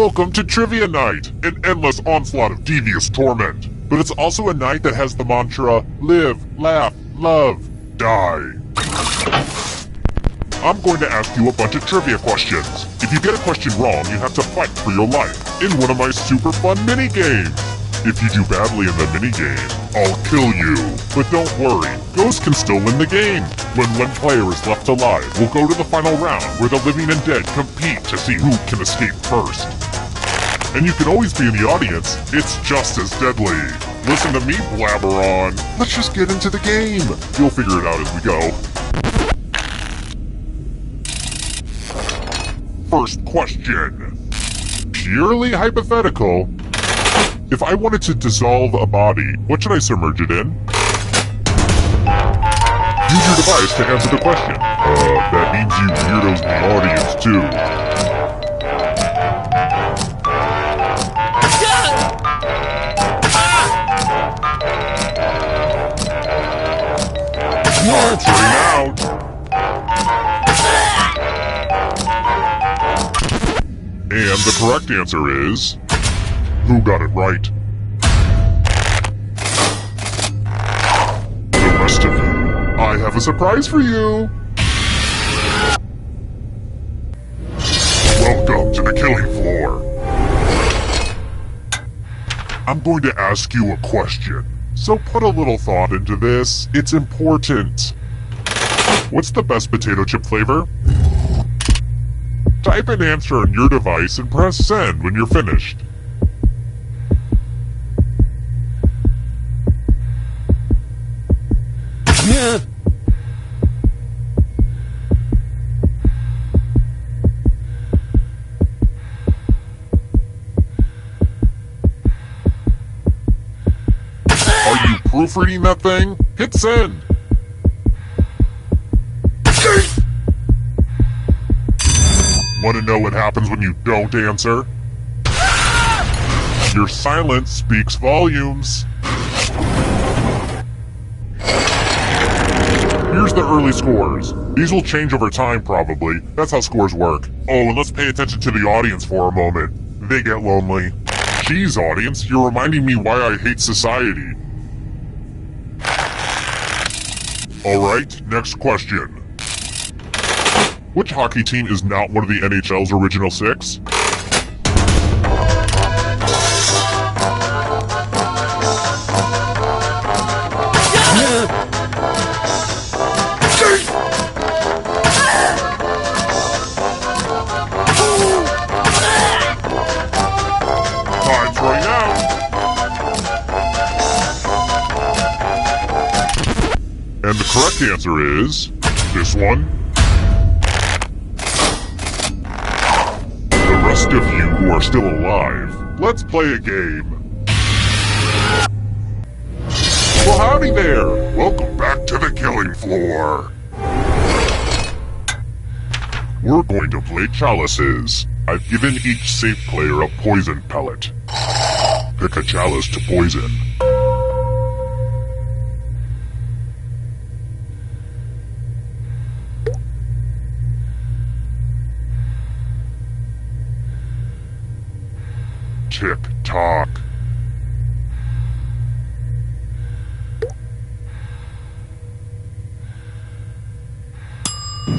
Welcome to Trivia Night, an endless onslaught of devious torment. But it's also a night that has the mantra, live, laugh, love, die. I'm going to ask you a bunch of trivia questions. If you get a question wrong, you have to fight for your life in one of my super fun mini-games. If you do badly in the minigame, I'll kill you. But don't worry, Ghost can still win the game. When one player is left alive, we'll go to the final round where the living and dead compete to see who can escape first. And you can always be in the audience, it's just as deadly. Listen to me blabber on. Let's just get into the game. You'll figure it out as we go. First question. Purely hypothetical. If I wanted to dissolve a body, what should I submerge it in? Use your device to answer the question. That means you weirdos in the audience too. Time's running out. And the correct answer is... Who got it right? The rest of you, I have a surprise for you! Welcome to the killing floor. I'm going to ask you a question, so put a little thought into this. It's important. What's the best potato chip flavor? Type an answer on your device and press send when you're finished. Are you proofreading that thing? Hit send! Want to know what happens when you don't answer? Your silence speaks volumes. Here's the early scores. These will change over time, probably. That's how scores work. Oh, and let's pay attention to the audience for a moment. They get lonely. Geez, audience, you're reminding me why I hate society. Alright, next question. Which hockey team is not one of the NHL's original six? Time's running out. And the correct answer is... this one. The rest of you who are still alive, let's play a game. Well, howdy there! Welcome back to the killing floor. We're going to play chalices. I've given each safe player a poison pellet. Pick a chalice to poison. Tick-tock.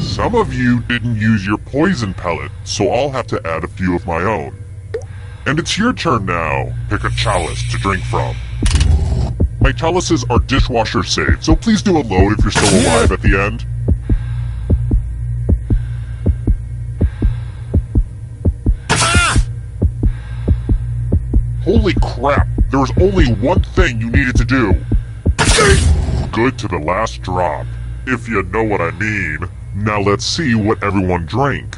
Some of you didn't use your poison pellet, so I'll have to add a few of my own. And it's your turn now. Pick a chalice to drink from. My chalices are dishwasher safe, so please do a load if you're still alive at the end. Holy crap, there was only one thing you needed to do. Good to the last drop, if you know what I mean. Now let's see what everyone drank.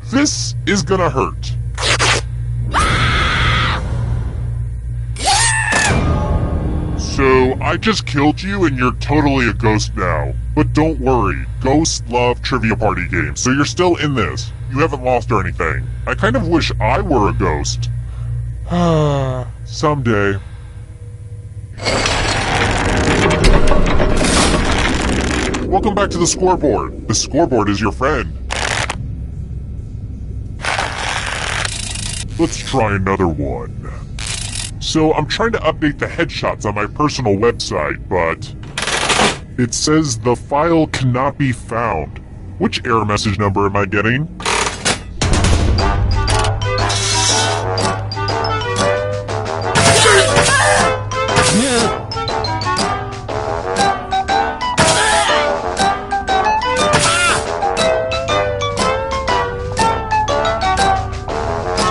This is gonna hurt. So, I just killed you and you're totally a ghost now. But don't worry, ghosts love trivia party games, so you're still in this. You haven't lost or anything. I kind of wish I were a ghost. Someday. Welcome back to the scoreboard. The scoreboard is your friend. Let's try another one. So I'm trying to update the headshots on my personal website, but it says the file cannot be found. Which error message number am I getting?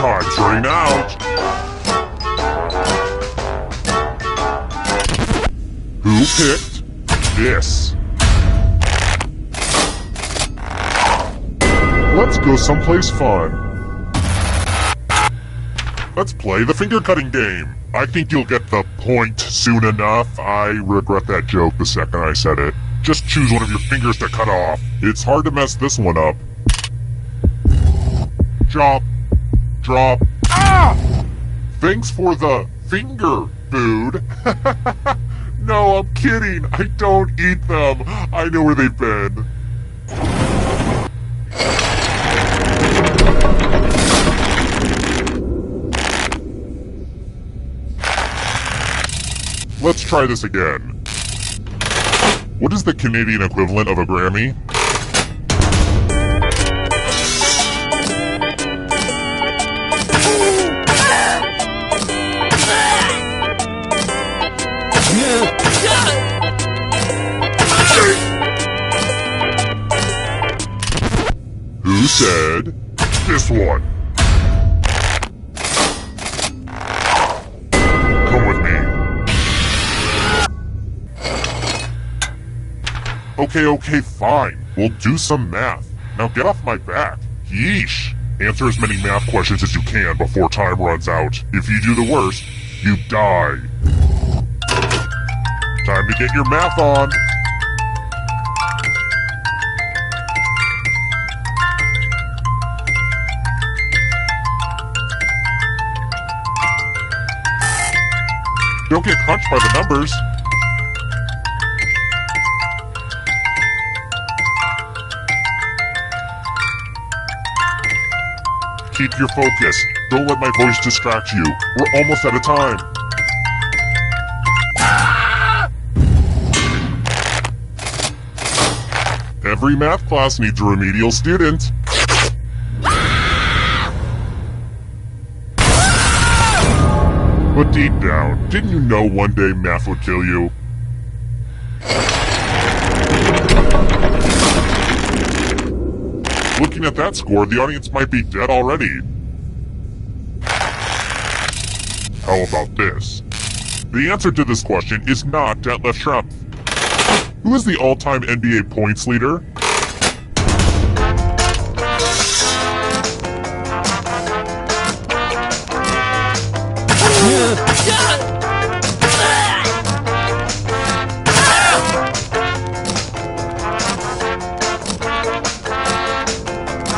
Time's running out. Who picked this? Let's go someplace fun. Let's play the finger cutting game. I think you'll get the point soon enough. I regret that joke the second I said it. Just choose one of your fingers to cut off. It's hard to mess this one up. Chop. Drop. Ah! Thanks for the finger food. No, I'm kidding. I don't eat them. I know where they've been. Let's try this again. What is the Canadian equivalent of a Grammy? Who said this one? Come with me. Okay, fine. We'll do some math. Now get off my back. Yeesh. Answer as many math questions as you can before time runs out. If you do the worst, you die. Time to get your math on. Don't get crunched by the numbers. Keep your focus. Don't let my voice distract you. We're almost out of time. Every math class needs a remedial student. But deep down, didn't you know one day math would kill you? Looking at that score, the audience might be dead already. How about this? The answer to this question is not Detlef Schrempf. Who is the all-time NBA points leader?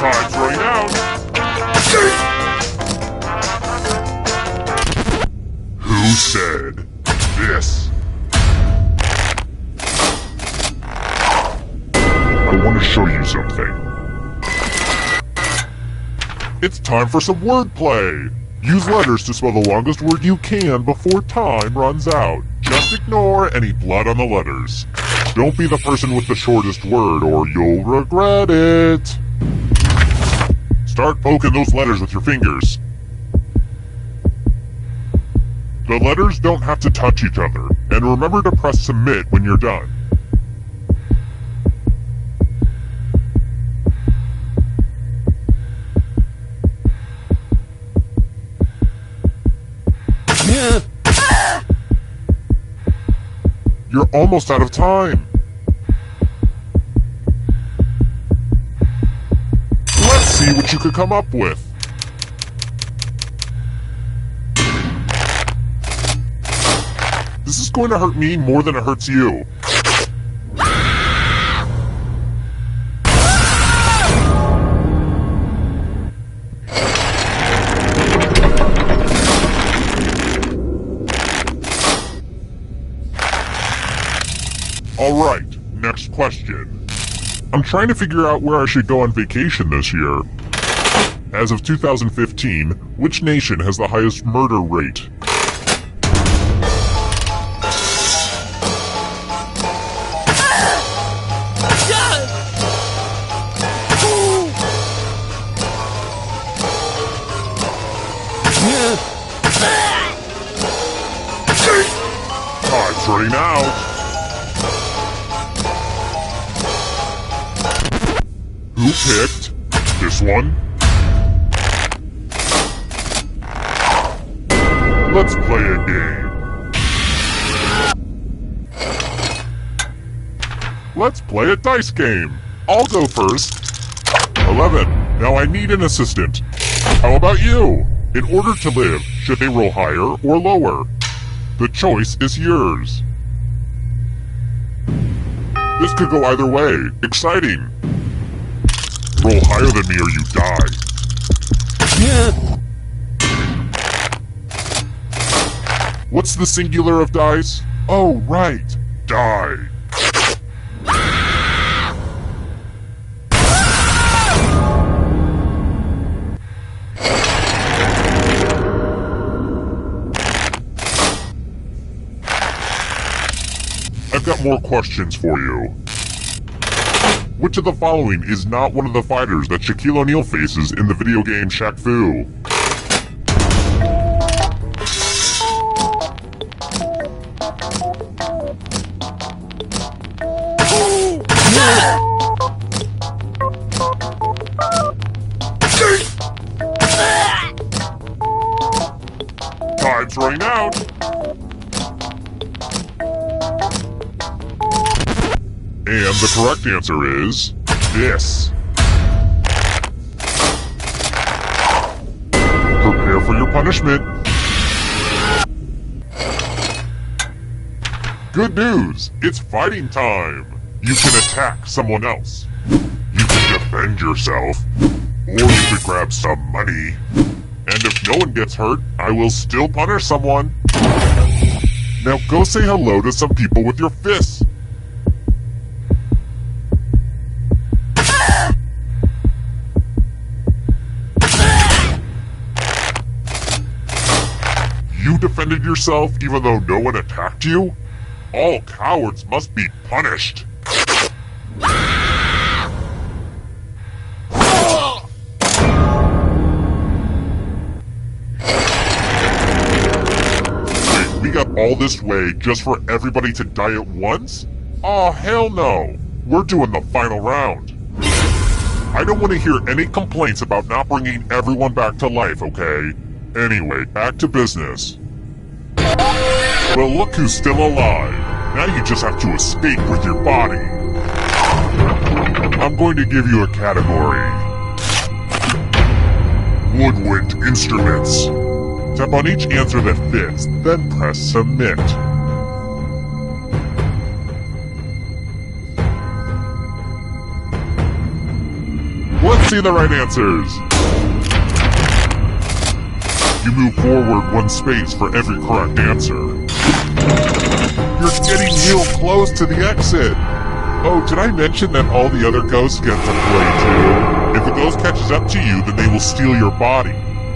Time's running out. Who said this? I want to show you something. It's time for some wordplay. Use letters to spell the longest word you can before time runs out. Just ignore any blood on the letters. Don't be the person with the shortest word or you'll regret it. Start poking those letters with your fingers. The letters don't have to touch each other, and remember to press submit when you're done. You're almost out of time. Let's see what you could come up with. This is going to hurt me more than it hurts you. Alright, Next question. I'm trying to figure out where I should go on vacation this year. As of 2015, which nation has the highest murder rate? Time's running out. Who picked this one? Let's play a game. Let's play a dice game. I'll go first. 11. Now I need an assistant. How about you? In order to live, should they roll higher or lower? The choice is yours. This could go either way. Exciting. Roll higher than me or you die. What's the singular of dice? Oh, right. Die. I've got more questions for you. Which of the following is not one of the fighters that Shaquille O'Neal faces in the video game Shaq Fu? Time's running out. And the correct answer is this. Prepare for your punishment. Good news! It's fighting time! You can attack someone else. You can defend yourself. Or you could grab some money. And if no one gets hurt, I will still punish someone. Now go say hello to some people with your fists. You defended yourself even though no one attacked you? All cowards must be punished. Wait, we got all this way just for everybody to die at once? Oh, hell no. We're doing the final round. I don't want to hear any complaints about not bringing everyone back to life, okay? Anyway, back to business. Well, look who's still alive. Now you just have to escape with your body. I'm going to give you a category. Woodwind instruments. Tap on each answer that fits, then press submit. Let's see the right answers. You move forward one space for every correct answer. You're getting real close to the exit. Oh, did I mention that all the other ghosts get to play too? If a ghost catches up to you, then they will steal your body.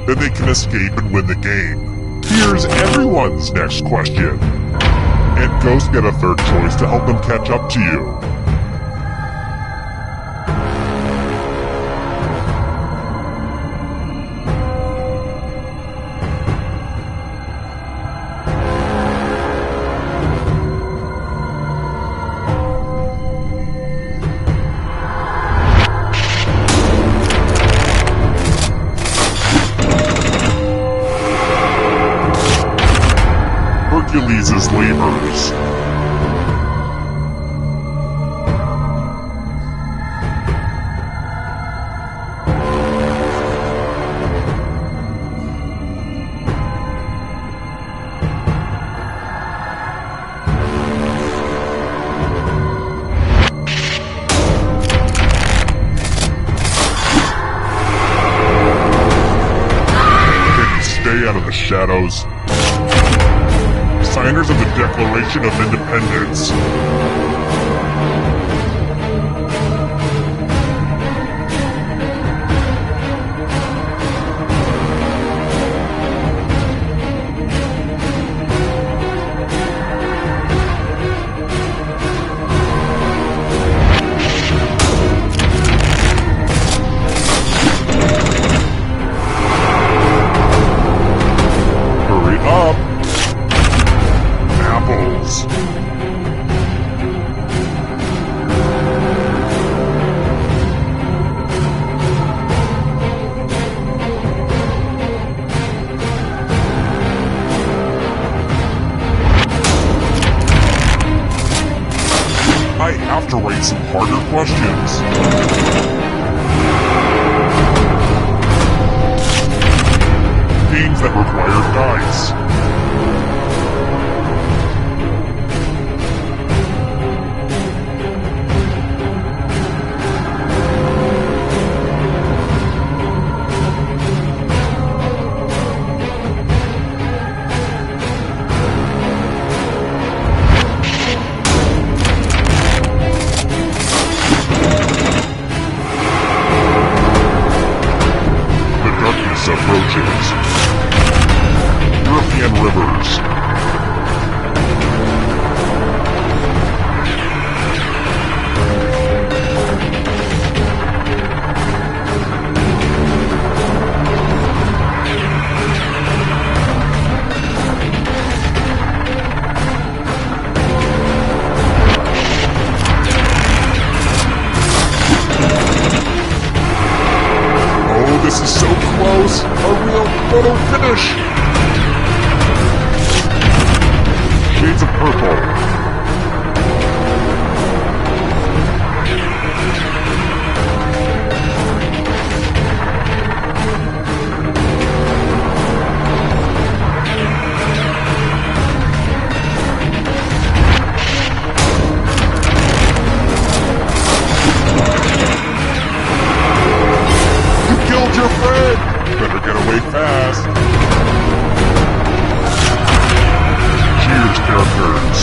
Then they can escape and win the game. Here's everyone's next question. And ghosts get a third choice to help them catch up to you. Hercules' labors. Can you stay out of the shadows? Signers of the Declaration of Independence. is. I have to write some harder questions. Games that require dice. Approaches. European rivers. Oh, this is so close! A real photo finish! Shades of purple. Your friend! Better get away fast. Cheers, characters.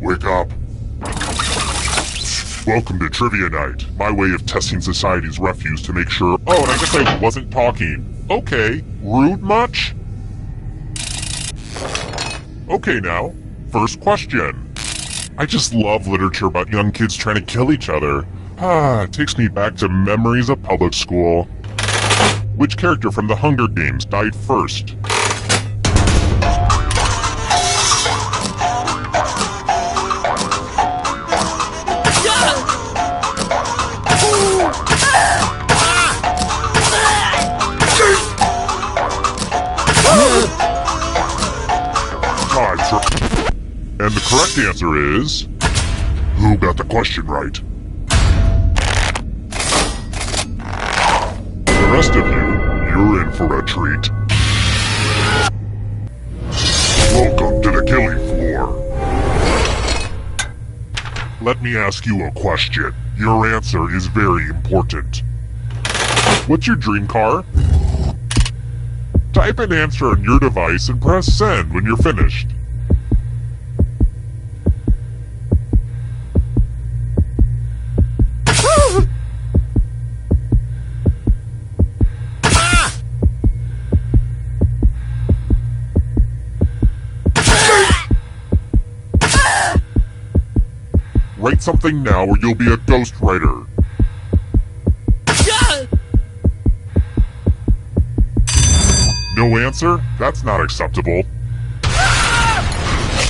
Wake up. Welcome to Trivia Night, my way of testing society's refuse to make sure— Oh, and I guess I wasn't talking. Okay, rude much? Okay now, First question. I just love literature about young kids trying to kill each other. It takes me back to memories of public school. Which character from the Hunger Games died first? And the correct answer is... Who got the question right? The rest of you, you're in for a treat. Welcome to the killing floor. Let me ask you a question. Your answer is very important. What's your dream car? Type an answer on your device and press send when you're finished. Write something now or you'll be a ghostwriter. No answer? That's not acceptable.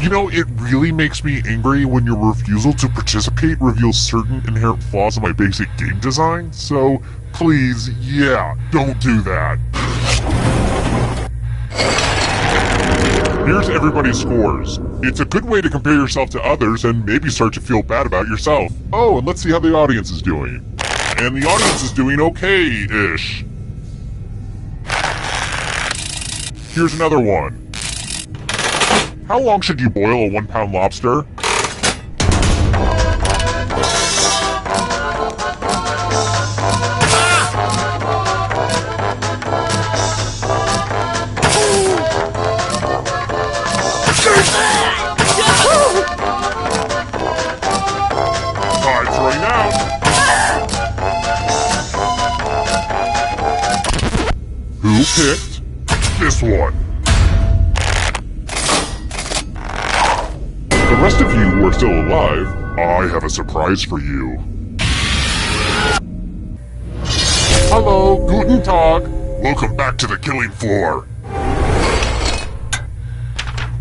You know, it really makes me angry when your refusal to participate reveals certain inherent flaws in my basic game design, so please, yeah, don't do that. Here's everybody's scores. It's a good way to compare yourself to others and maybe start to feel bad about yourself. Oh, and let's see how the audience is doing. And the audience is doing okay-ish. Here's another one. How long should you boil a 1-pound lobster? Time's running out. Who picked this one? The rest of you who are still alive, I have a surprise for you. Hello, Guten Tag. Welcome back to the killing floor.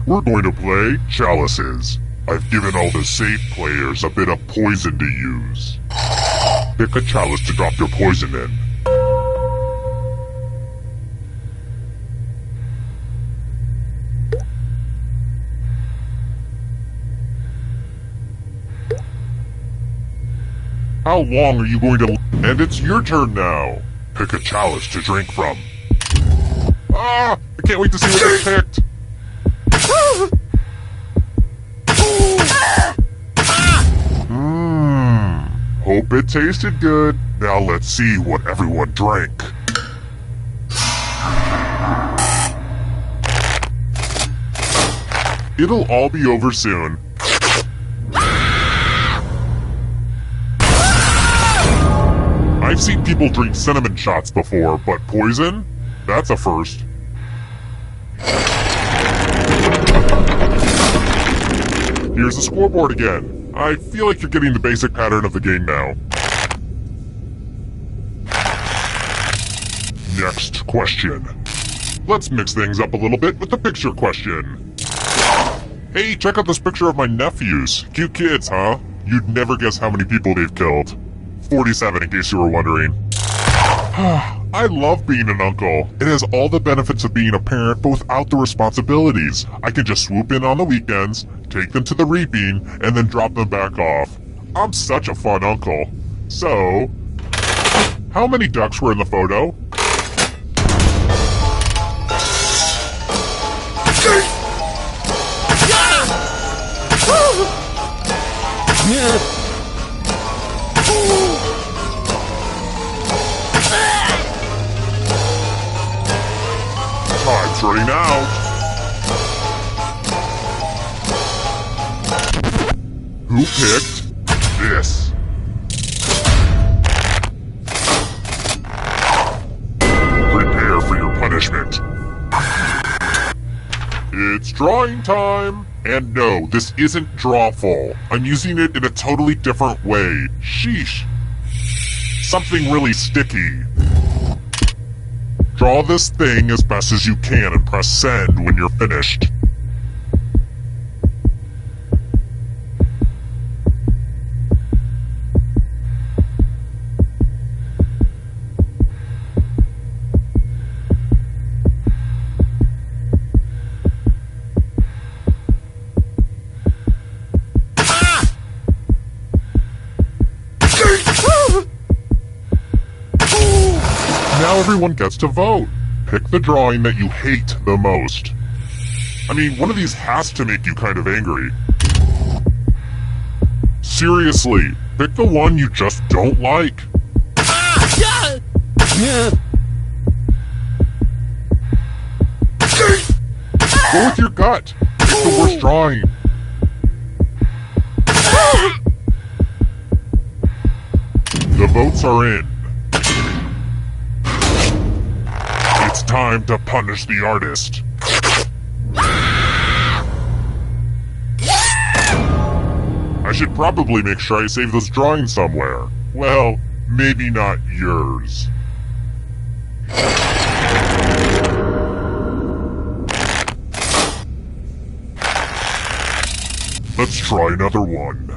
We're going to play Chalices. I've given all the safe players a bit of poison to use. Pick a chalice to drop your poison in. How long are you going to... And it's your turn now. Pick a chalice to drink from. I can't wait to see what I picked. Hope it tasted good. Now let's see what everyone drank. It'll all be over soon. I've seen people drink cinnamon shots before, but poison? That's a first. Here's the scoreboard again. I feel like you're getting the basic pattern of the game now. Next question. Let's mix things up a little bit with the picture question. Hey, check out this picture of my nephews. Cute kids, huh? You'd never guess how many people they've killed. 47 in case you were wondering. I love being an uncle. It has all the benefits of being a parent but without the responsibilities. I can just swoop in on the weekends, take them to the reaping, and then drop them back off. I'm such a fun uncle. So, how many ducks were in the photo? Time's running out. Who picked this? Prepare for your punishment. It's drawing time. And no, this isn't Drawful. I'm using it in a totally different way. Sheesh. Something really sticky. Draw this thing as best as you can and press send when you're finished. Now everyone gets to vote. Pick the drawing that you hate the most. I mean, one of these has to make you kind of angry. Seriously, pick the one you just don't like. Go with your gut. Pick the worst drawing. The votes are in. It's time to punish the artist. I should probably make sure I save those drawings somewhere. Well, maybe not yours. Let's try another one.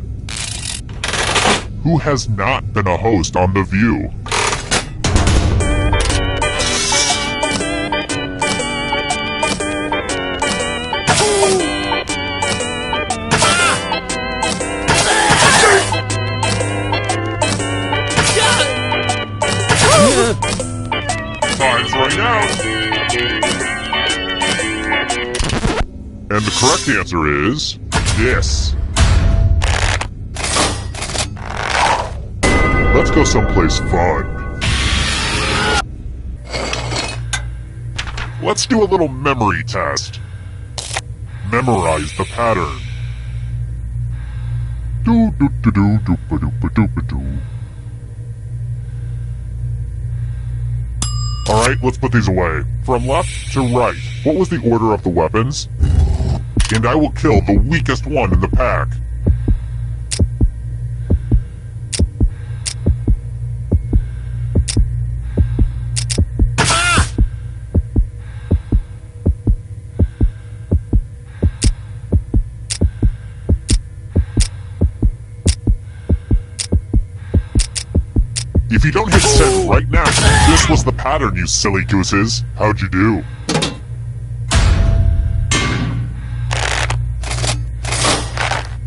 Who has not been a host on The View? Time's running out. And the correct answer is this. Let's go someplace fun. Let's do a little memory test. Memorize the pattern. Do do do do do ba do ba do ba do. Alright, let's put these away. From left to right, what was the order of the weapons? And I will kill the weakest one in the pack. If you don't hit send right now, this was the pattern, you silly gooses. How'd you do?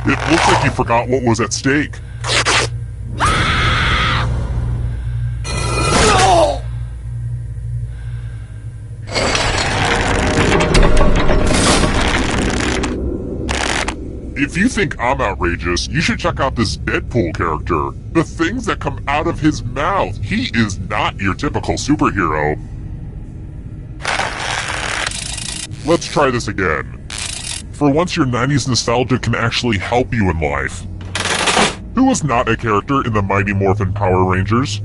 It looks like you forgot what was at stake. If you think I'm outrageous, you should check out this Deadpool character. The things that come out of his mouth. He is not your typical superhero. Let's try this again. For once, your 90s nostalgia can actually help you in life. Who was not a character in the Mighty Morphin Power Rangers?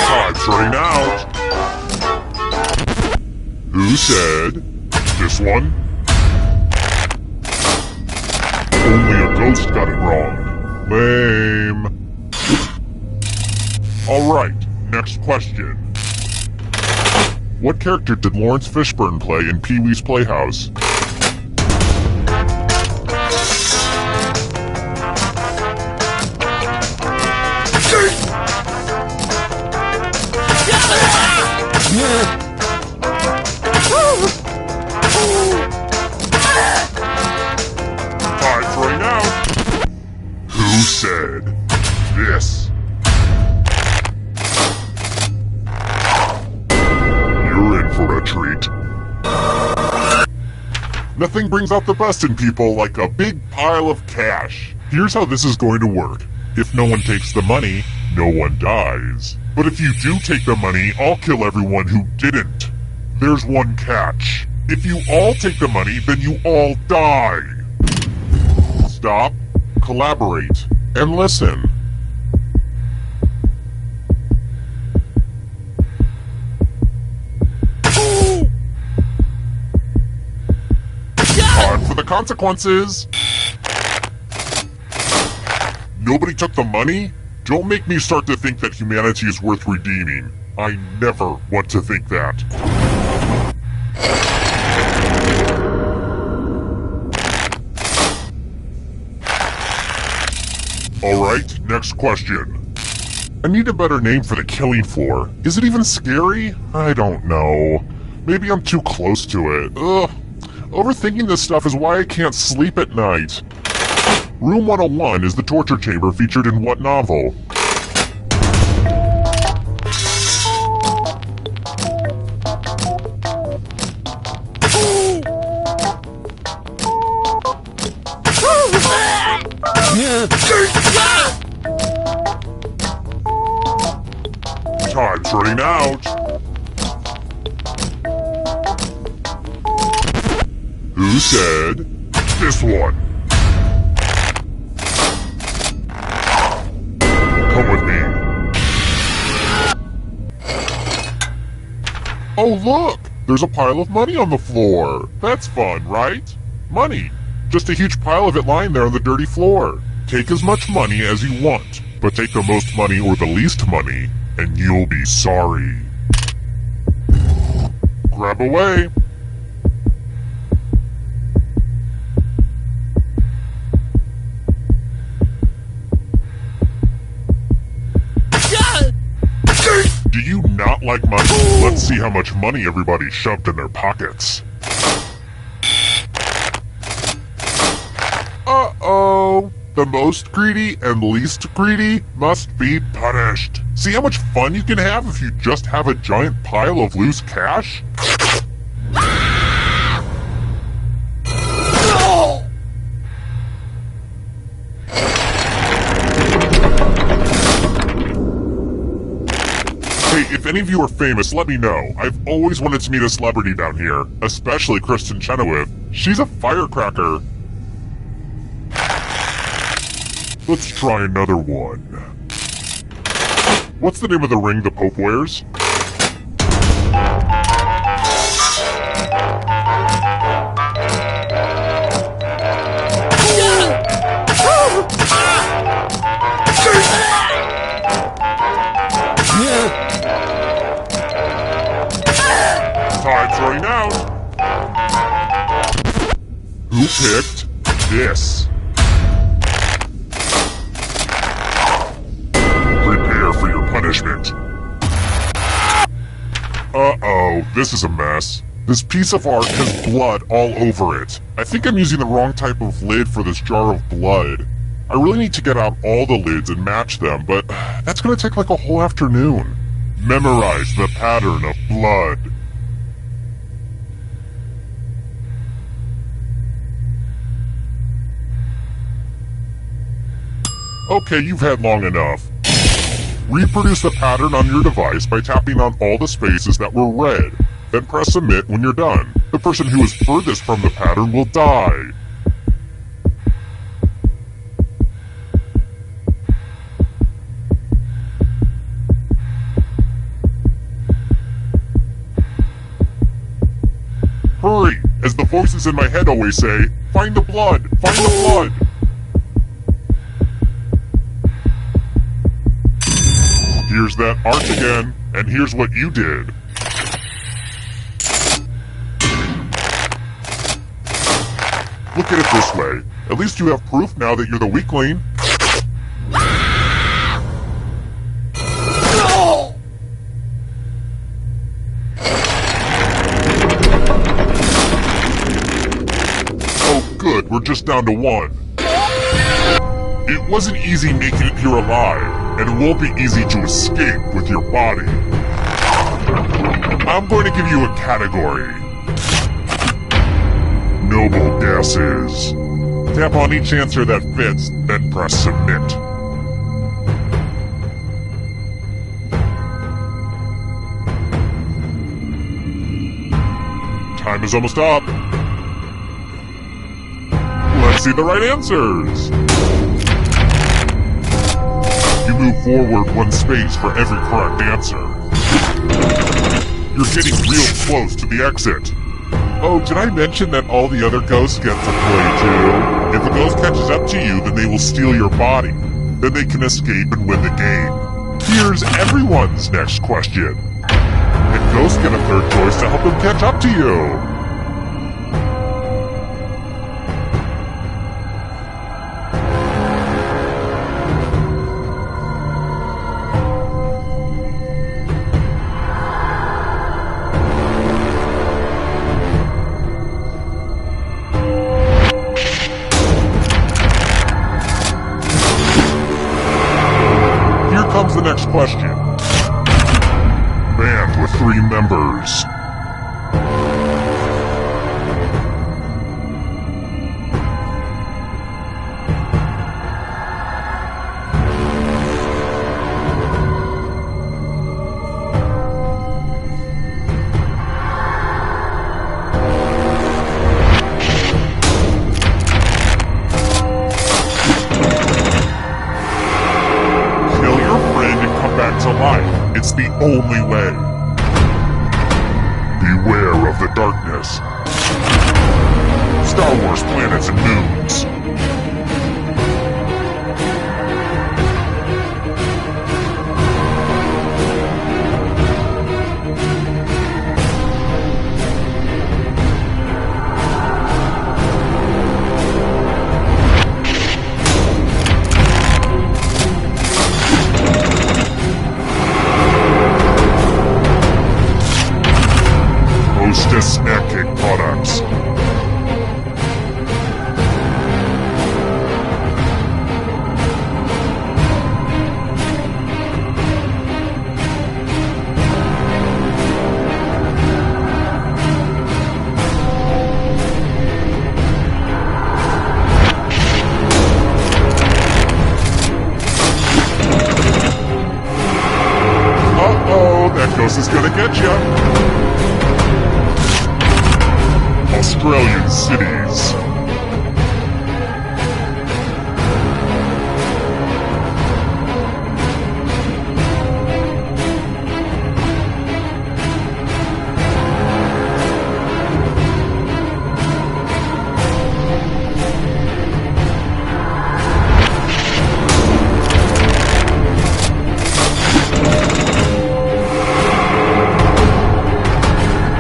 Time's running out. Who said this one? Only a ghost got it wrong. Lame. Alright, next question. What character did Lawrence Fishburne play in Pee-wee's Playhouse? Time's running out. Who said this? You're in for a treat. Nothing brings out the best in people like a big pile of cash. Here's how this is going to work. If no one takes the money, no one dies. But if you do take the money, I'll kill everyone who didn't. There's one catch. If you all take the money, then you all die. Stop, collaborate, and listen. Time for the consequences. Nobody took the money? Don't make me start to think that humanity is worth redeeming. I never want to think that. Alright, next question. I need a better name for the killing floor. Is it even scary? I don't know. Maybe I'm too close to it. Ugh. Overthinking this stuff is why I can't sleep at night. Room 101 is the torture chamber featured in what novel? Time's running out. Who said this one? Come with me. Oh look! There's a pile of money on the floor. That's fun, right? Money. Just a huge pile of it lying there on the dirty floor. Take as much money as you want, but take the most money or the least money, and you'll be sorry. Grab away. Do you not like money? Let's see how much money everybody shoved in their pockets. Uh-oh. The most greedy and least greedy must be punished. See how much fun you can have if you just have a giant pile of loose cash? Hey, if any of you are famous, let me know. I've always wanted to meet a celebrity down here, especially Kristen Chenoweth. She's a firecracker. Let's try another one. What's the name of the ring the Pope wears? Time's running out. Who picked this? Prepare for your punishment. Uh-oh, this is a mess. This piece of art has blood all over it. I think I'm using the wrong type of lid for this jar of blood. I really need to get out all the lids and match them, but that's gonna take like a whole afternoon. Memorize the pattern of blood. Okay, you've had long enough. Reproduce the pattern on your device by tapping on all the spaces that were red. Then press submit when you're done. The person who is furthest from the pattern will die. Hurry! As the voices in my head always say, find the blood! Find the blood! Here's that art again, and here's what you did. Look at it this way. At least you have proof now that you're the weakling. Oh good, we're just down to one. It wasn't easy making it here alive, and it won't be easy to escape with your body. I'm going to give you a category. Noble gases. Tap on each answer that fits, then press submit. time is almost up. Let's see the right answers. You move forward 1 space for every correct answer. You're getting real close to the exit. Oh, did I mention that all the other ghosts get to play too? If a ghost catches up to you, then they will steal your body. Then they can escape and win the game. Here's everyone's next question. And ghosts get a third choice to help them catch up to you. Comes the next question. Band with 3 members. To life. It's the only way. Beware of the darkness. Star Wars planets and moons. Hostess Snack Cake Products. Uh-oh, that ghost is gonna get ya. Australian cities.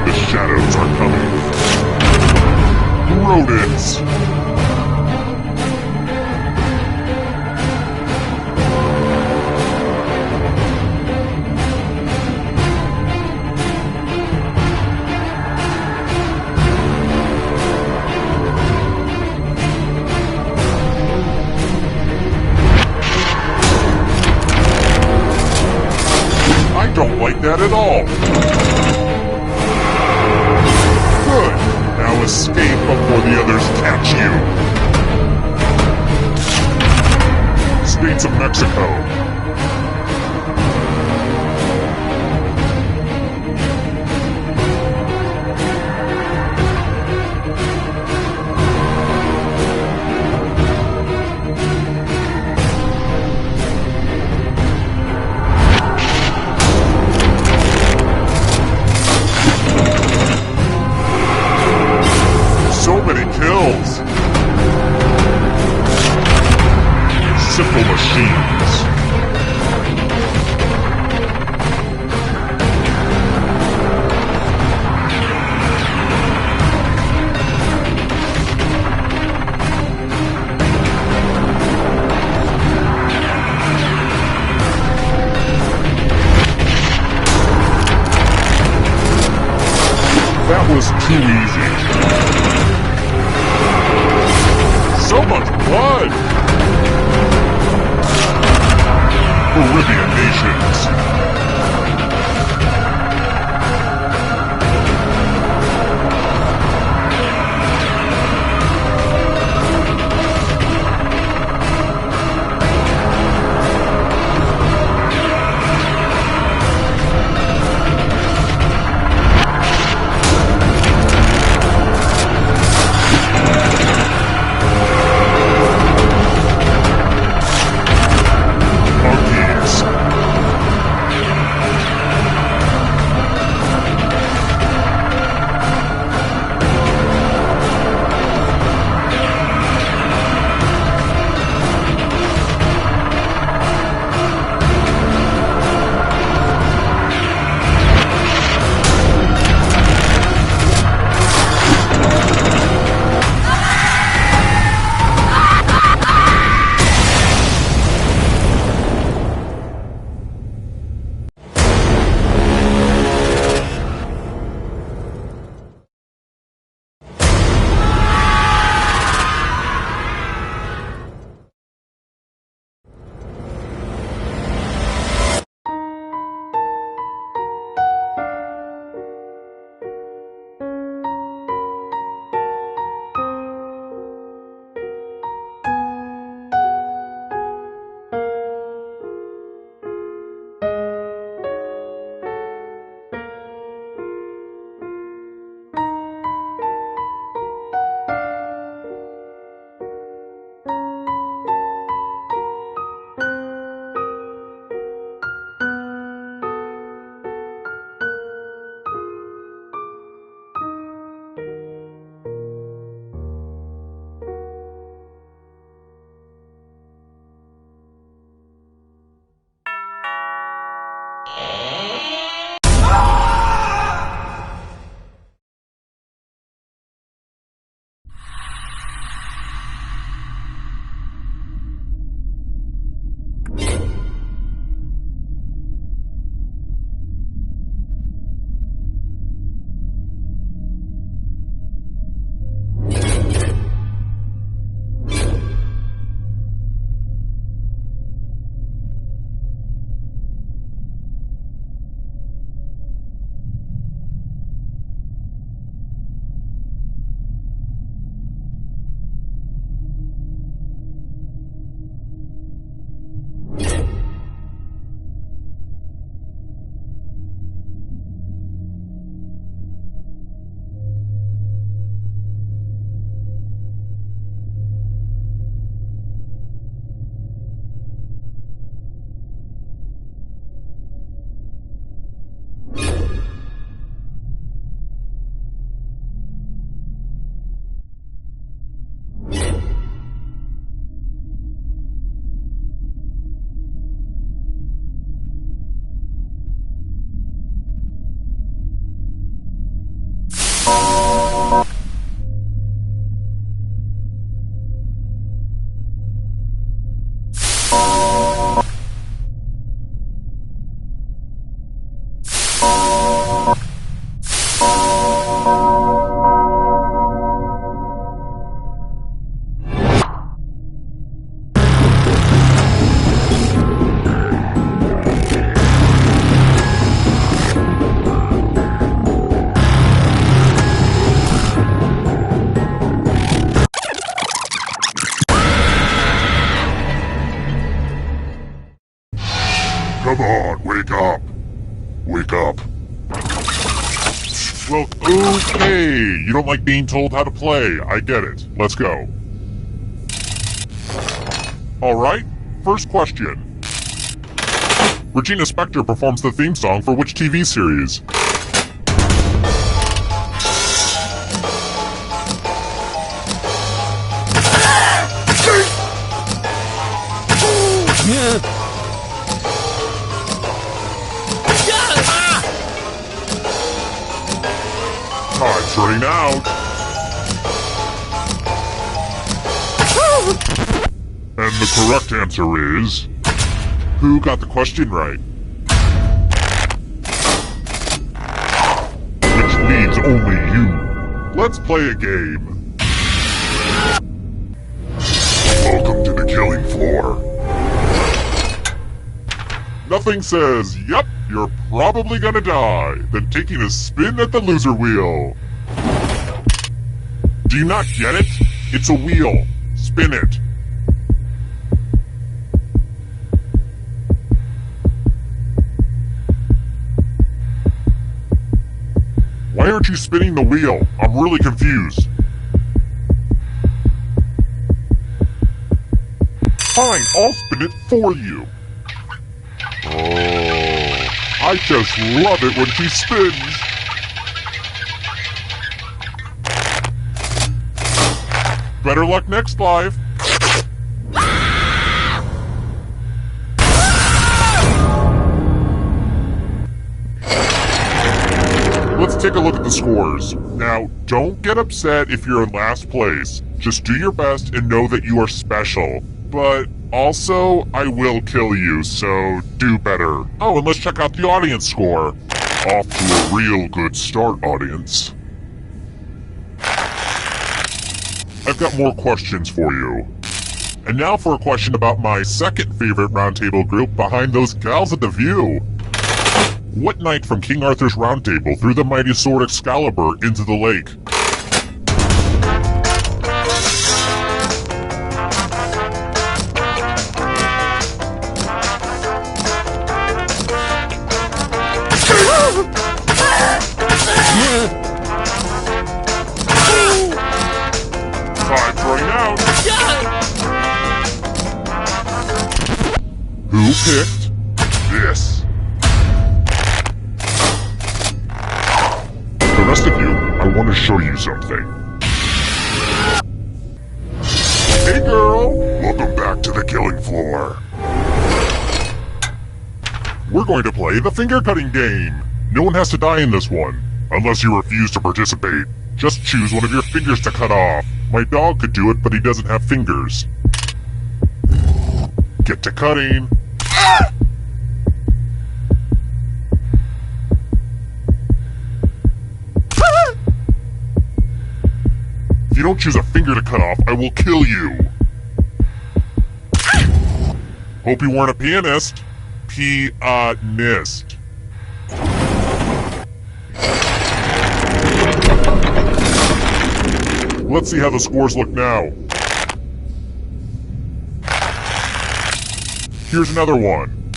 The shadows are coming. Rodents. I don't like that at all. Good. Now escape before the others catch you. States of Mexico. So many kills. Simple machines. That was too easy. So much blood! Caribbean nations. Come on, wake up. Wake up. Well, okay. You don't like being told how to play. I get it. Let's go. Alright, first question. Regina Spektor performs the theme song for which TV series? Time's running out. And the correct answer is... Who got the question right? Which means only you. Let's play a game. Welcome to the killing floor. Nothing says, yep, you're probably gonna die, than taking a spin at the loser wheel. Do you not get it? It's a wheel. Spin it. Why aren't you spinning the wheel? I'm really confused. Fine, I'll spin it for you. Oh, I just love it when she spins. Better luck next life. Let's take a look at the scores. Now, don't get upset if you're in last place. Just do your best and know that you are special. But also, I will kill you, so do better. Oh, and let's check out the audience score. Off to a real good start, audience. I've got more questions for you. And now for a question about my second favorite roundtable group behind those gals at the View. What knight from King Arthur's Round Table threw the mighty sword Excalibur into the lake? Time's running out. Who picked this? The rest of you, I want to show you something. Hey girl! Welcome back to the killing floor. We're going to play the finger cutting game. No one has to die in this one. Unless you refuse to participate, just choose one of your fingers to cut off. My dog could do it, but he doesn't have fingers. Get to cutting. Ah! If you don't choose a finger to cut off, I will kill you. Hope you weren't a pianist. Pianist. Let's see how the scores look now. Here's another one.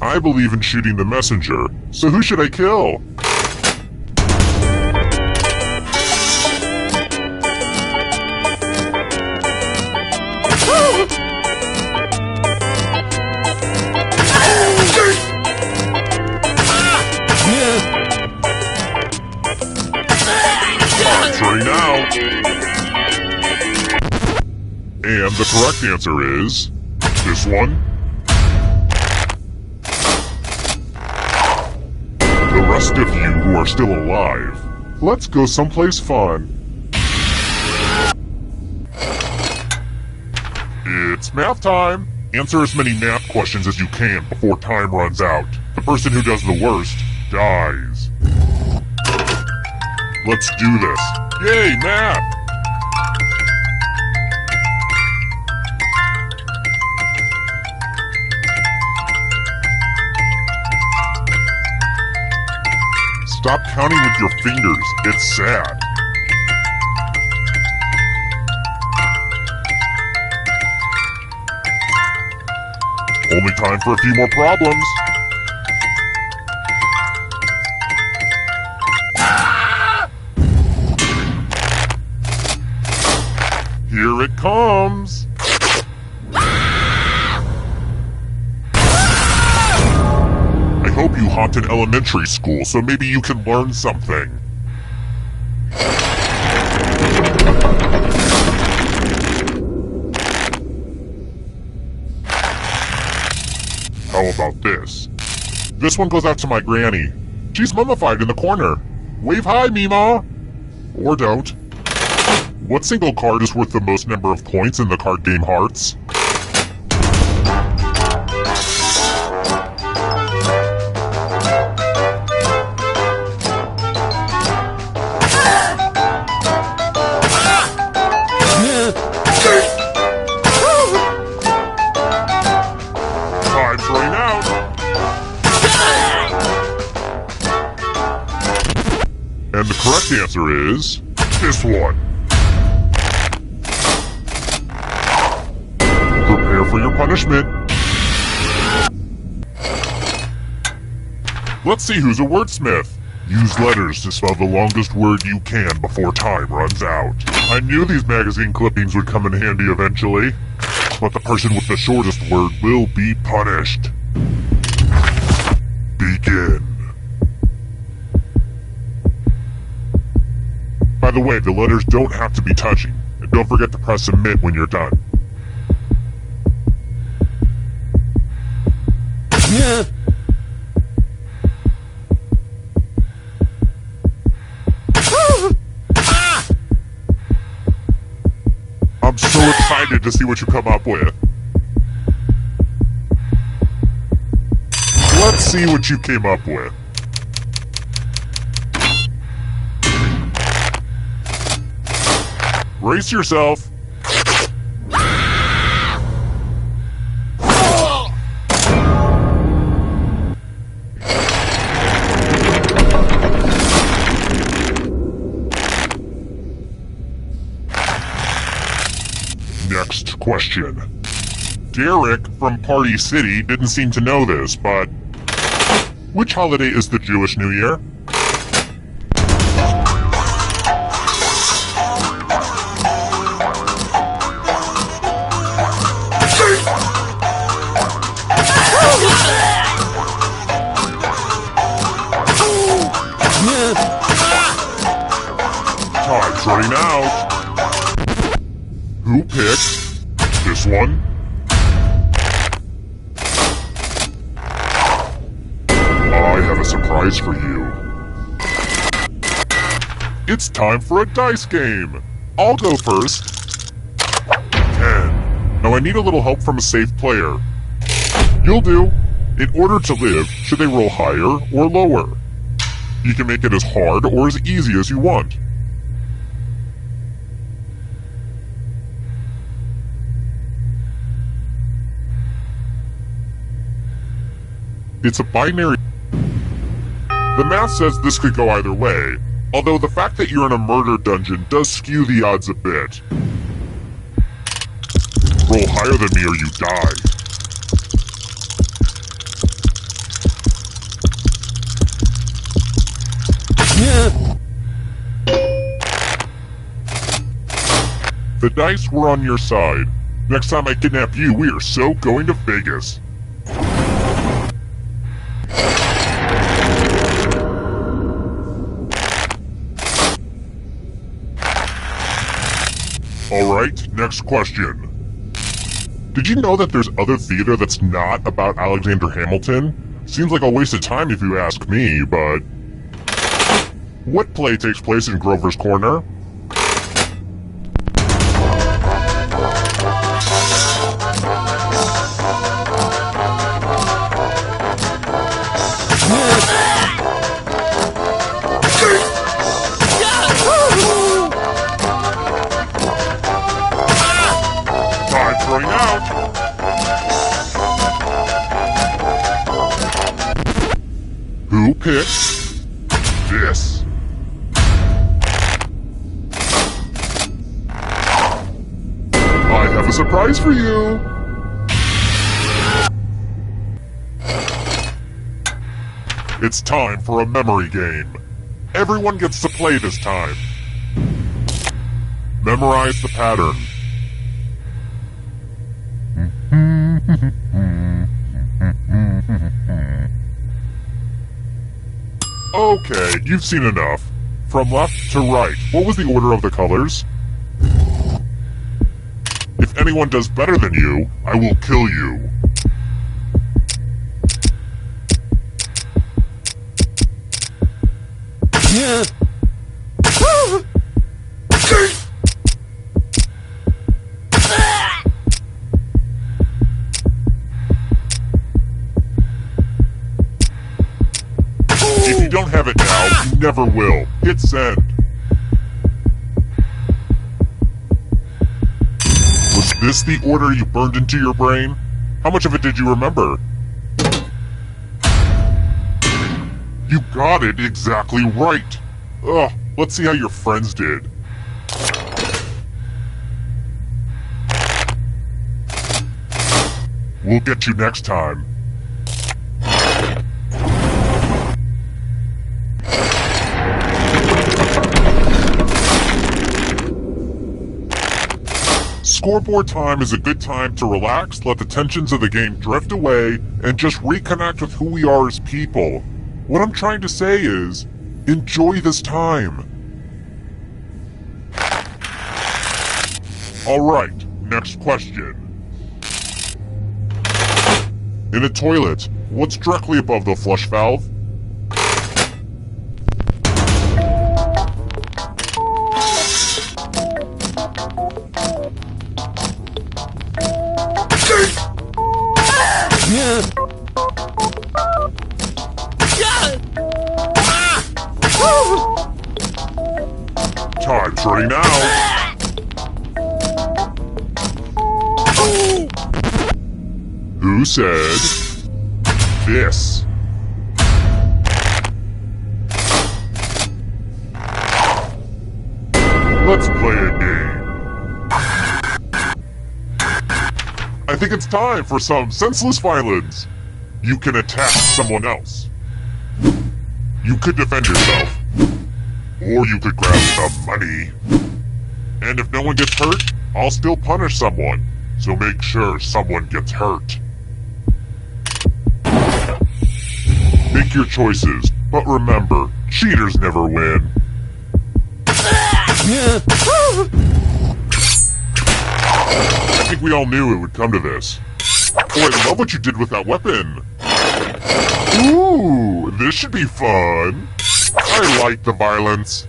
I believe in shooting the messenger, so who should I kill? Out. And the correct answer is this one. The rest of you who are still alive, let's go someplace fun. It's math time. Answer as many math questions as you can before time runs out. The person who does the worst dies. Let's do this. Yay, math! Stop counting with your fingers. It's sad. Only Only time for a few more problems. Here it comes! I hope you haunted elementary school, so maybe you can learn something. How about this? This one goes out to my granny. She's mummified in the corner. Wave hi, Mima! Or don't. What single card is worth the most number of points in the card game Hearts? Time's running out! And the correct answer is this one. Prepare for your punishment. Let's see who's a wordsmith. Use letters to spell the longest word you can before time runs out. I knew these magazine clippings would come in handy eventually, but the person with the shortest word will be punished. Begin. By the way, the letters don't have to be touching, and don't forget to press submit when you're done. Yeah. I'm so excited to see what you come up with. Let's see what you came up with. Brace yourself. Next question. Derek from Party City didn't seem to know this, but which holiday is the Jewish New Year? Time's running out. Who picked this one? I have a surprise for you. It's time for a dice game. I'll go first. 10. Now I need a little help from a safe player. You'll do. In order to live, should they roll higher or lower? You can make it as hard or as easy as you want. It's a binary. The math says this could go either way, although the fact that you're in a murder dungeon does skew the odds a bit. Roll higher than me or you die. The dice were on your side. Next time I kidnap you, we are so going to Vegas. Alright, next question. Did you know that there's other theater that's not about Alexander Hamilton? Seems like a waste of time if you ask me, but... What play takes place in Grover's Corner? Time's running out. Who picked this? I have a surprise for you. It's time for a memory game. Everyone gets to play this time. Memorize the pattern. Okay, you've seen enough. From left to right, what was the order of the colors? If anyone does better than you, I will kill you. If you don't have it now, you never will. Hit send. Was this the order you burned into your brain? How much of it did you remember? You got it exactly right. Ugh, let's see how your friends did. We'll get you next time. Scoreboard time is a good time to relax, let the tensions of the game drift away, and just reconnect with who we are as people. What I'm trying to say is, enjoy this time. Alright, next question. In a toilet, what's directly above the flush valve? Time's running out. Who said this? Let's play a game. I think it's time for some senseless violence. You can attack someone else. You could defend yourself. Or you could grab some money. And if no one gets hurt, I'll still punish someone. So make sure someone gets hurt. Make your choices, but remember, cheaters never win. I think we all knew it would come to this. Oh, I love what you did with that weapon. Ooh, this should be fun. I like the violence.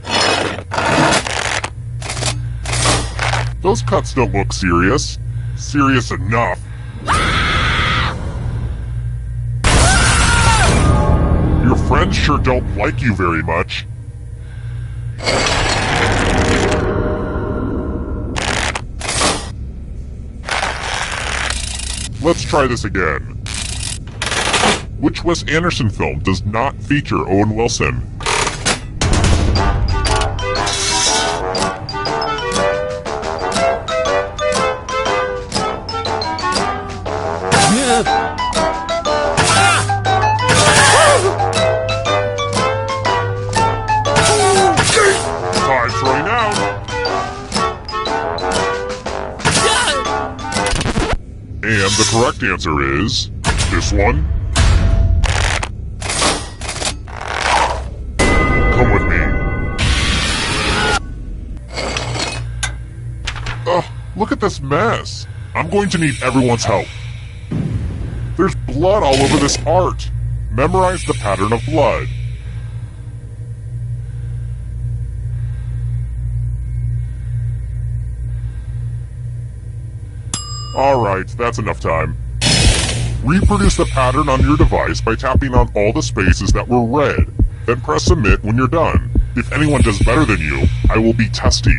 Those cuts don't look serious. Serious enough. Your friends sure don't like you very much. Let's try this again. Which Wes Anderson film does not feature Owen Wilson? Time's running out. And the correct answer is this one. Come with me. Ugh, look at this mess. I'm going to need everyone's help. There's blood all over this art. Memorize the pattern of blood. Alright, that's enough time. Reproduce the pattern on your device by tapping on all the spaces that were red. Then press submit when you're done. If anyone does better than you, I will be testy.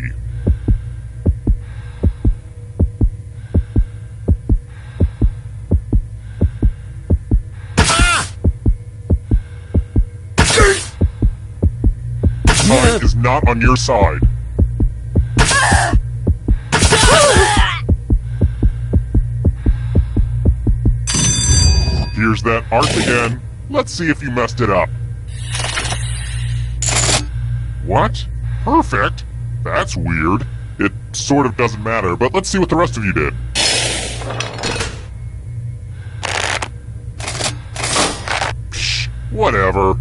Time is not on your side. Here's that art again. Let's see if you messed it up. What? Perfect? That's weird. It sort of doesn't matter, but let's see what the rest of you did. Psh, whatever.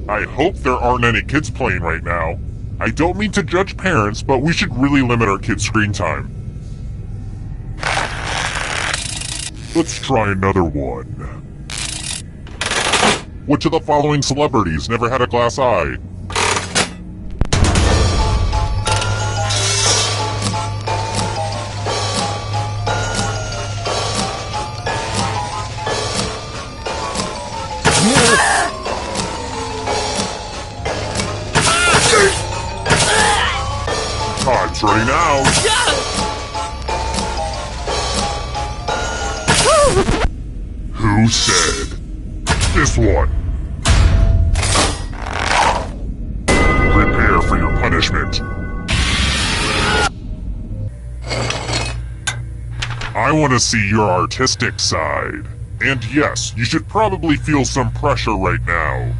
I hope there aren't any kids playing right now. I don't mean to judge parents, but we should really limit our kids' screen time. Let's try another one. Which of the following celebrities never had a glass eye? Time's running out. Who said? This one. Prepare for your punishment. I want to see your artistic side. And yes, you should probably feel some pressure right now.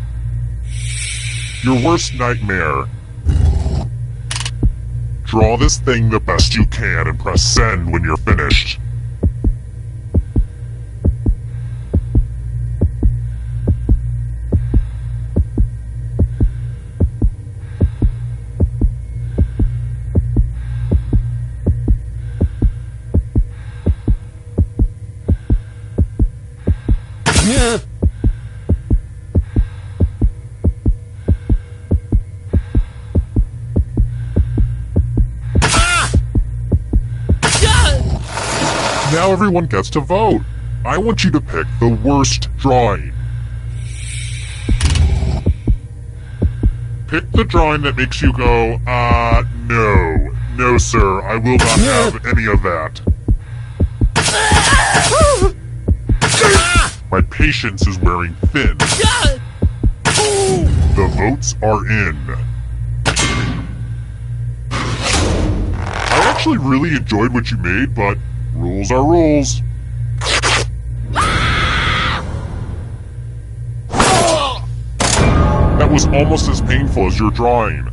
Your worst nightmare. Draw this thing the best you can and press send when you're finished. Now everyone gets to vote. I want you to pick the worst drawing. Pick the drawing that makes you go, no. No, sir, I will not have any of that. My patience is wearing thin. The votes are in. I actually really enjoyed what you made, but rules are rules. That was almost as painful as your drawing.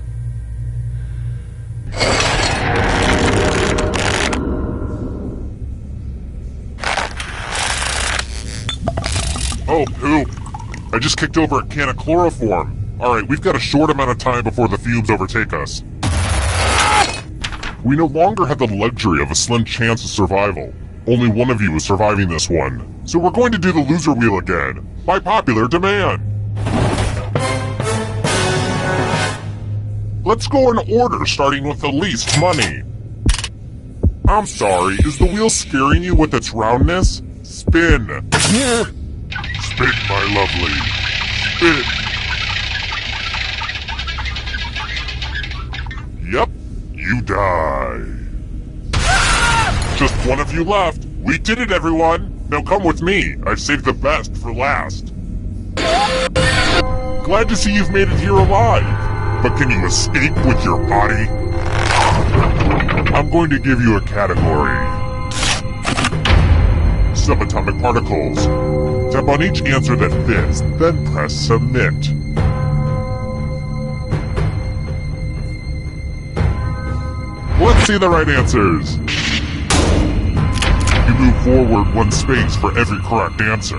Oh, poop. I just kicked over a can of chloroform. Alright, we've got a short amount of time before the fumes overtake us. We no longer have the luxury of a slim chance of survival. Only one of you is surviving this one. So we're going to do the loser wheel again, by popular demand. Let's go in order, starting with the least money. I'm sorry, is the wheel scaring you with its roundness? Spin. Spin, my lovely. Spin. Yep. You die. Just one of you left. We did it, everyone. Now come with me. I've saved the best for last. Glad to see you've made it here alive. But can you escape with your body? I'm going to give you a category. Subatomic particles. Tap on each answer that fits, then press submit. Let's see the right answers. You move forward one space for every correct answer.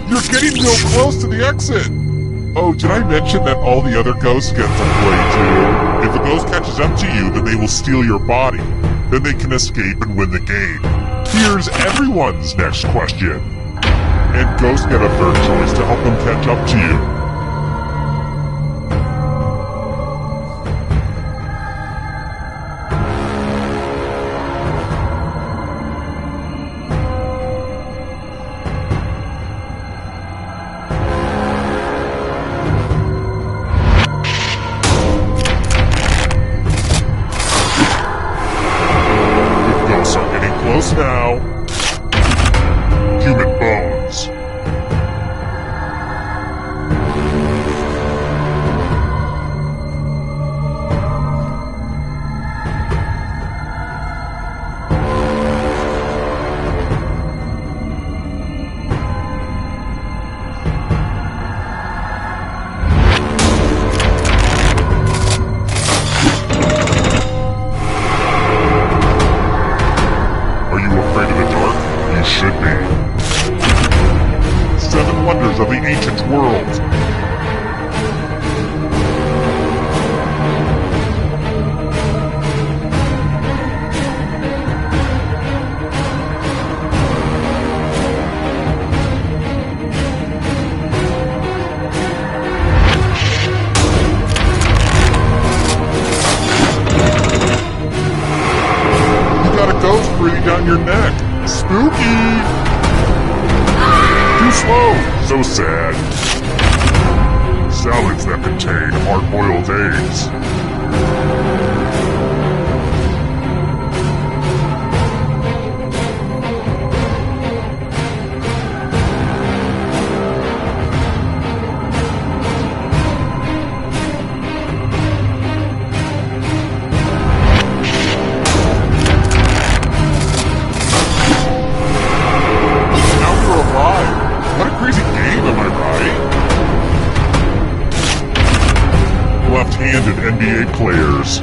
You're getting real close to the exit. Oh, did I mention that all the other ghosts get to play too? If a ghost catches up to you, then they will steal your body. Then they can escape and win the game. Here's everyone's next question. And ghosts get a third choice to help them catch up to you. Close now. Human bones. world. You got a ghost breathing down your neck. Spooky! Too slow. So sad. Salads that contain hard-boiled eggs. Now you're alive. What a crazy game, am I right? Left-handed NBA players.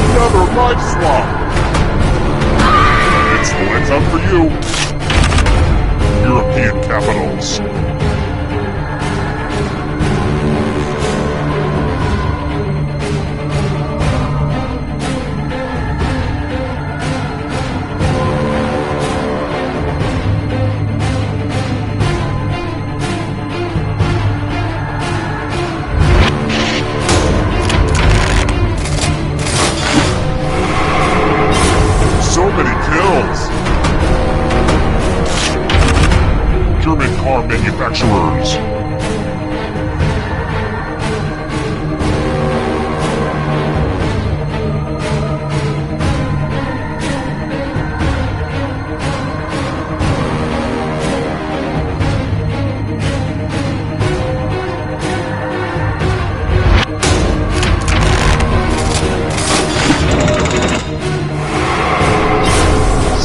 Another life swap. It's the lights out for you. European capitals. So many kills. German car manufacturers.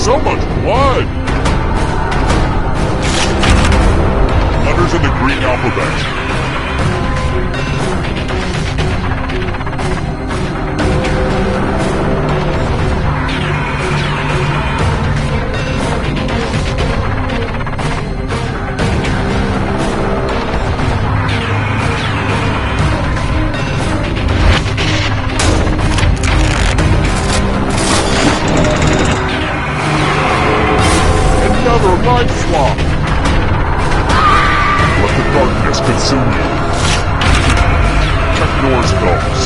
So much blood! Letters in the Greek alphabet. Another life swap! Let the darkness consume you. Check Nor's goals.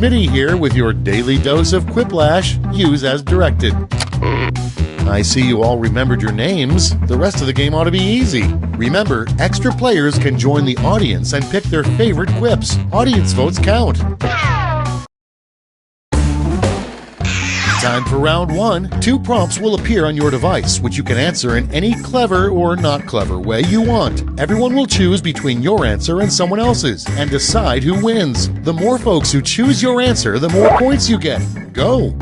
Smitty here with your daily dose of Quiplash. Use as directed. I see you all remembered your names. The rest of the game ought to be easy. Remember, extra players can join the audience and pick their favorite quips. Audience votes count. Time for round one. 2 prompts will appear on your device, which you can answer in any clever or not clever way you want. Everyone will choose between your answer and someone else's, and decide who wins. The more folks who choose your answer, the more points you get. Go!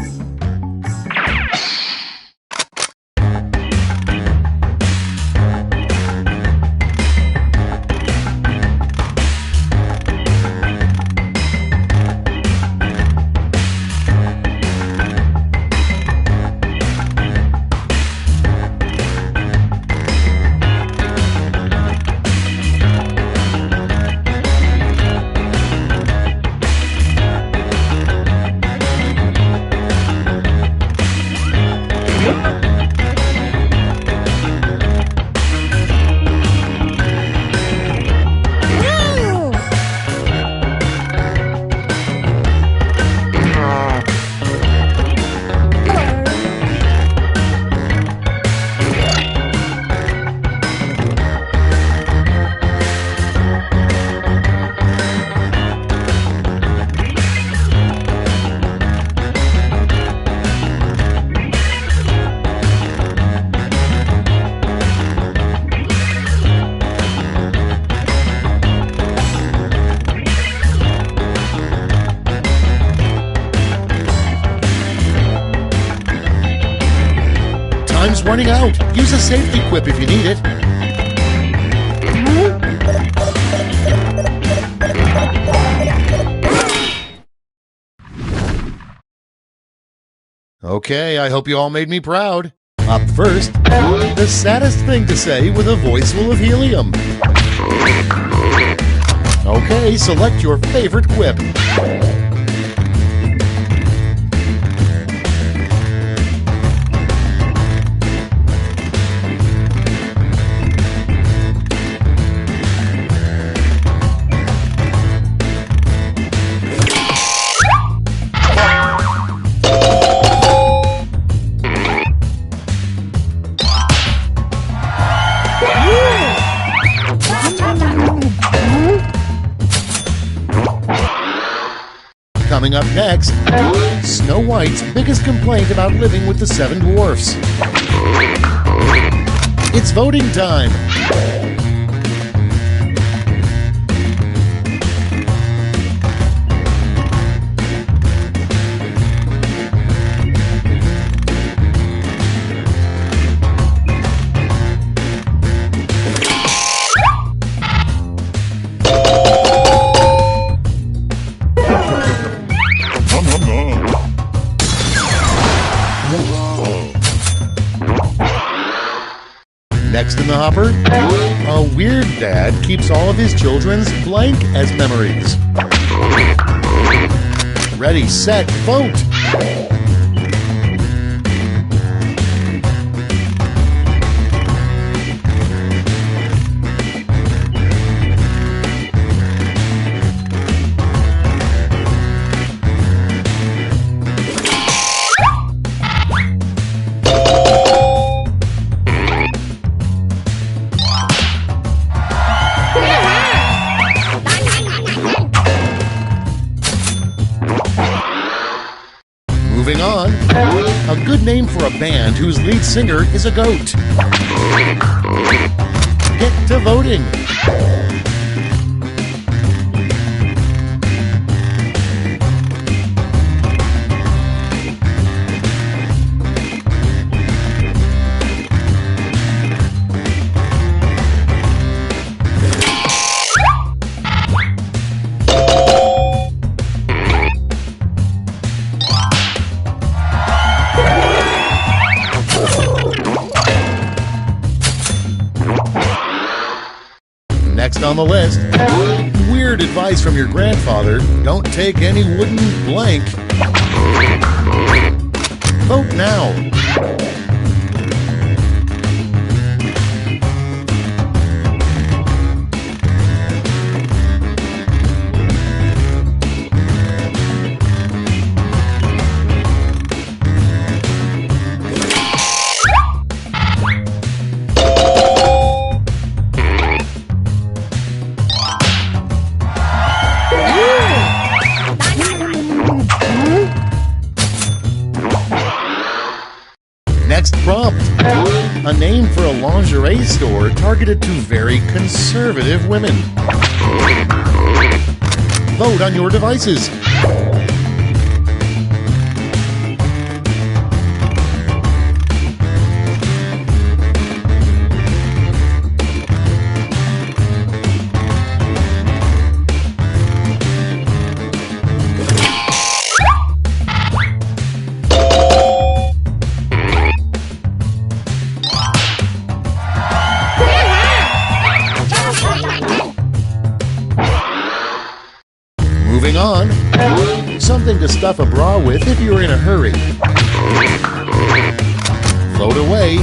Time's running out. Use a safety quip if you need it. Okay, I hope you all made me proud. Up first, the saddest thing to say with a voice full of helium. Okay, select your favorite quip. Coming up next, Snow White's biggest complaint about living with the 7 dwarfs. It's voting time. Next in the hopper, a weird dad keeps all of his children's blank as memories. Ready, set, vote! Moving on, a good name for a band whose lead singer is a goat. Get to voting. Next on the list, weird advice from your grandfather: don't take any wooden blank. Vote now. prompt. A name for a lingerie store targeted to very conservative women. Vote on your devices. Moving on. Something to stuff a bra with if you're in a hurry. Float away.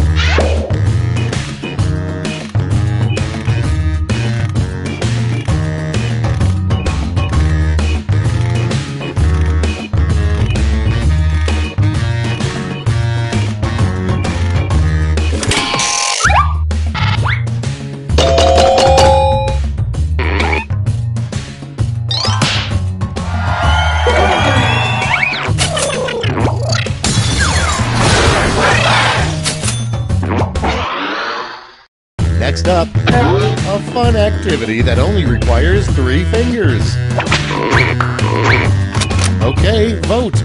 Next up, a fun activity that only requires 3 fingers. Okay, vote.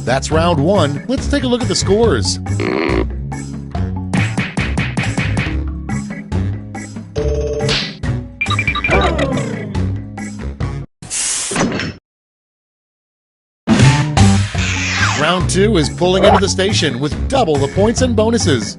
That's round 1. Let's take a look at the scores. Round 2 is pulling into the station with double the points and bonuses.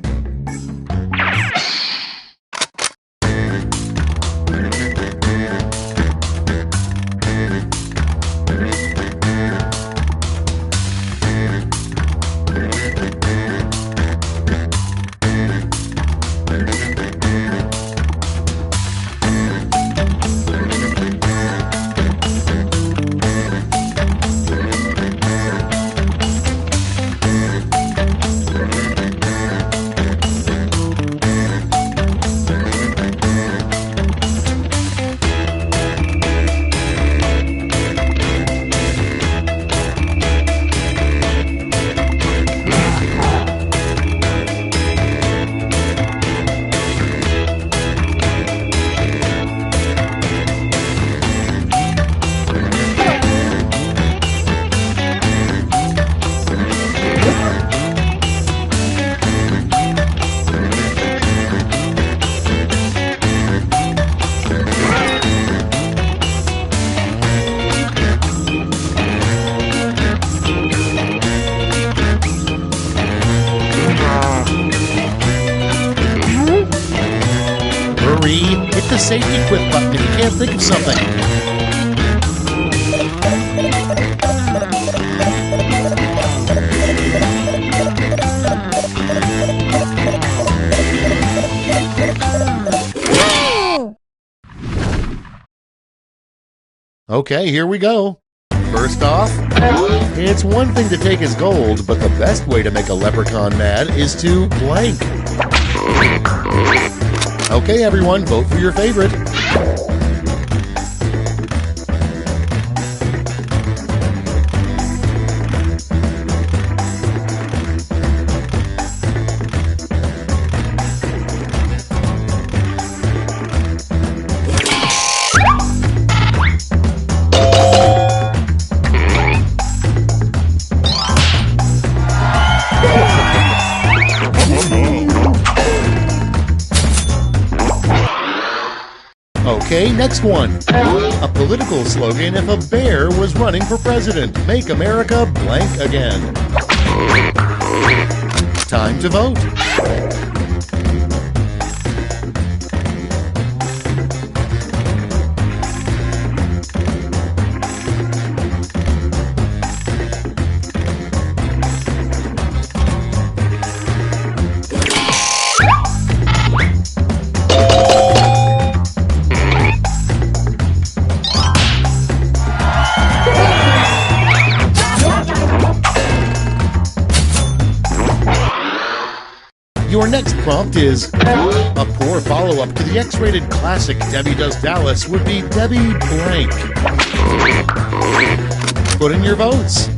Hit the safety quit button if you can't think of something. Okay, here we go. First off, it's one thing to take as gold, but the best way to make a leprechaun mad is to blank. Okay, everyone, vote for your favorite. Okay, next one. A political slogan if a bear was running for president. Make America blank again. Time to vote. Your next prompt is a poor follow-up to the X-rated classic Debbie Does Dallas would be Debbie Blank. Put in your votes.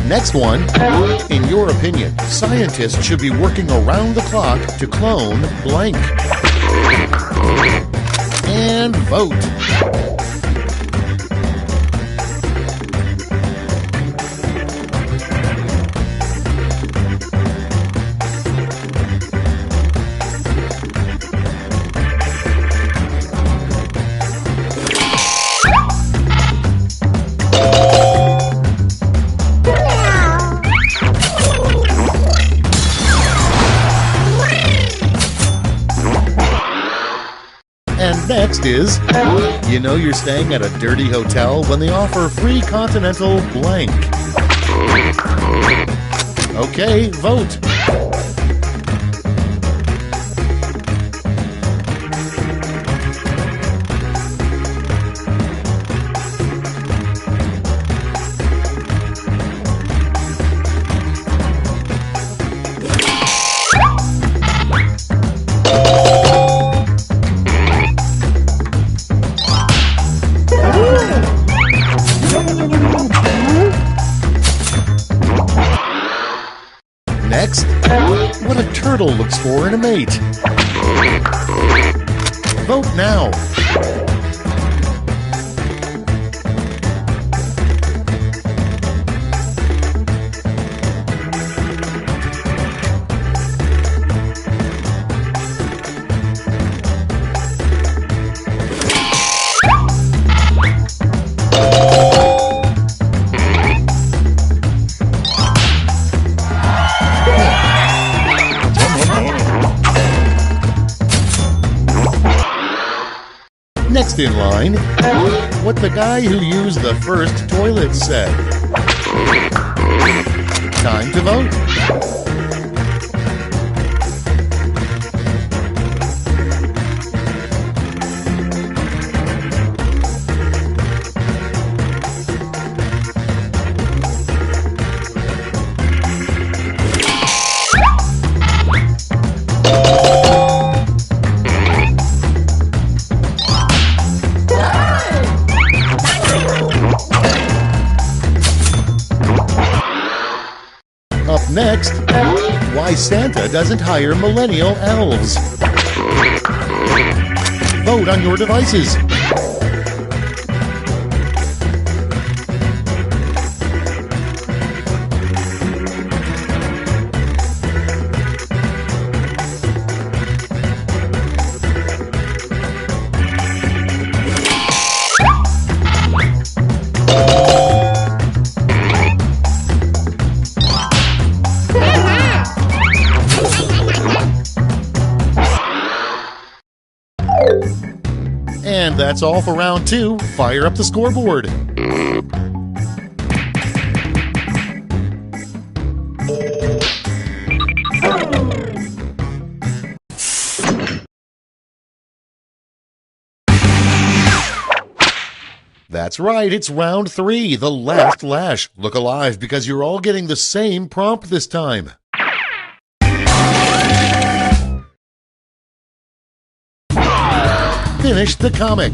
Next one. In your opinion, scientists should be working around the clock to clone blank. And vote. And next is, you know you're staying at a dirty hotel when they offer free continental blank. Okay, vote. Next, what a turtle looks for in a mate. Vote now. Next in line, what the guy who used the first toilet said. Time to vote. Up next, why Santa doesn't hire millennial elves. Vote on your devices. And that's all for round 2. Fire up the scoreboard. That's right, it's round 3, the last lash. Look alive because you're all getting the same prompt this time. Finish the comic.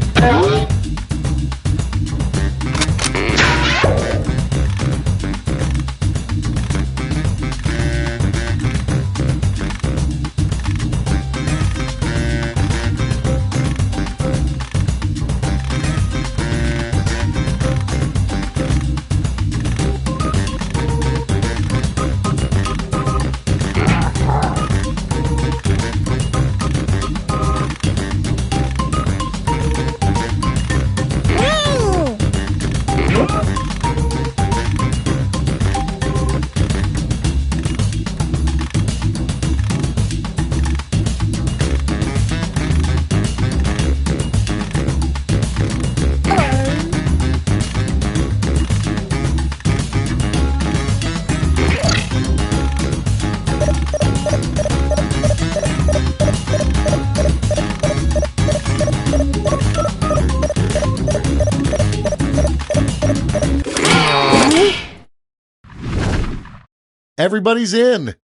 Everybody's in.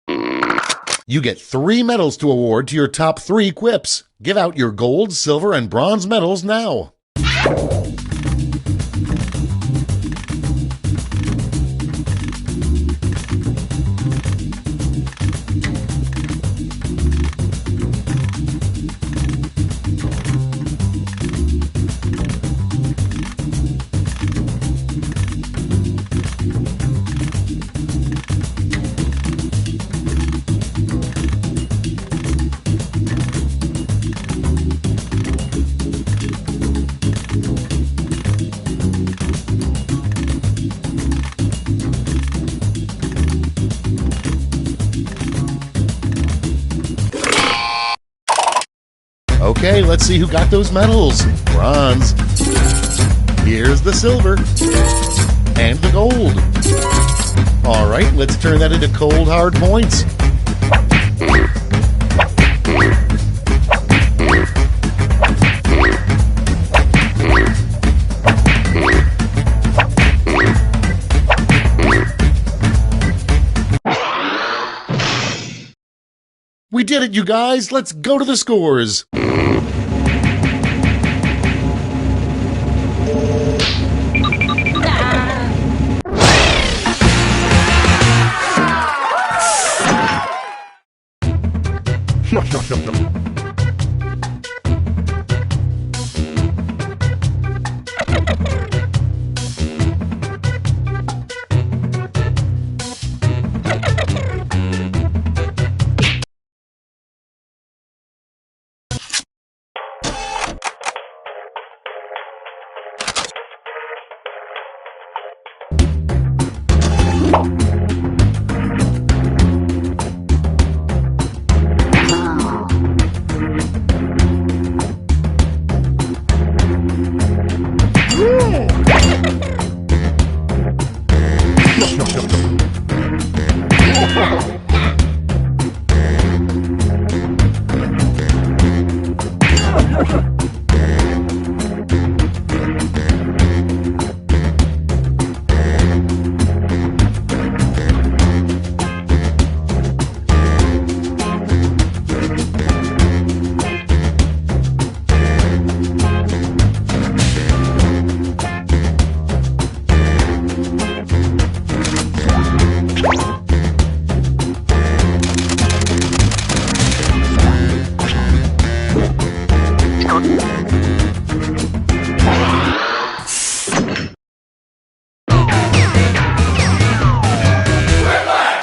You get 3 medals to award to your top 3 quips. Give out your gold, silver, and bronze medals now. Okay, let's see who got those medals. Bronze. Here's the silver. And the gold. All right, let's turn that into cold, hard points. We did it, you guys! Let's go to the scores!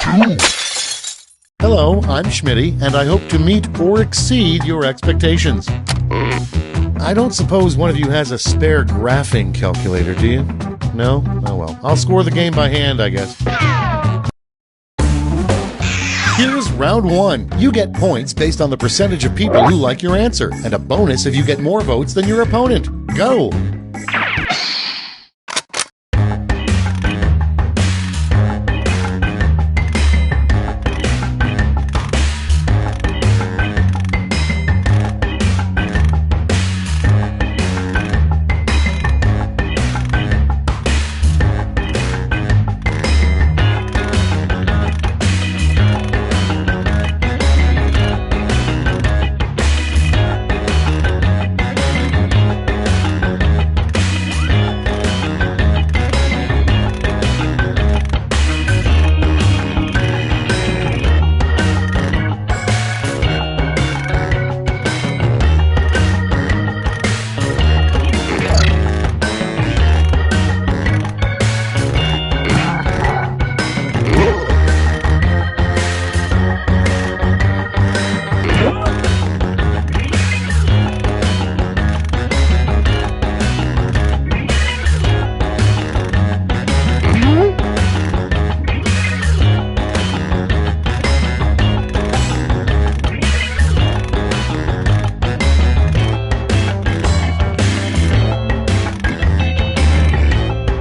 No. Hello, I'm Schmitty, and I hope to meet or exceed your expectations. I don't suppose one of you has a spare graphing calculator, do you? No? Oh well. I'll score the game by hand, I guess. Here's round 1. You get points based on the percentage of people who like your answer, and a bonus if you get more votes than your opponent. Go!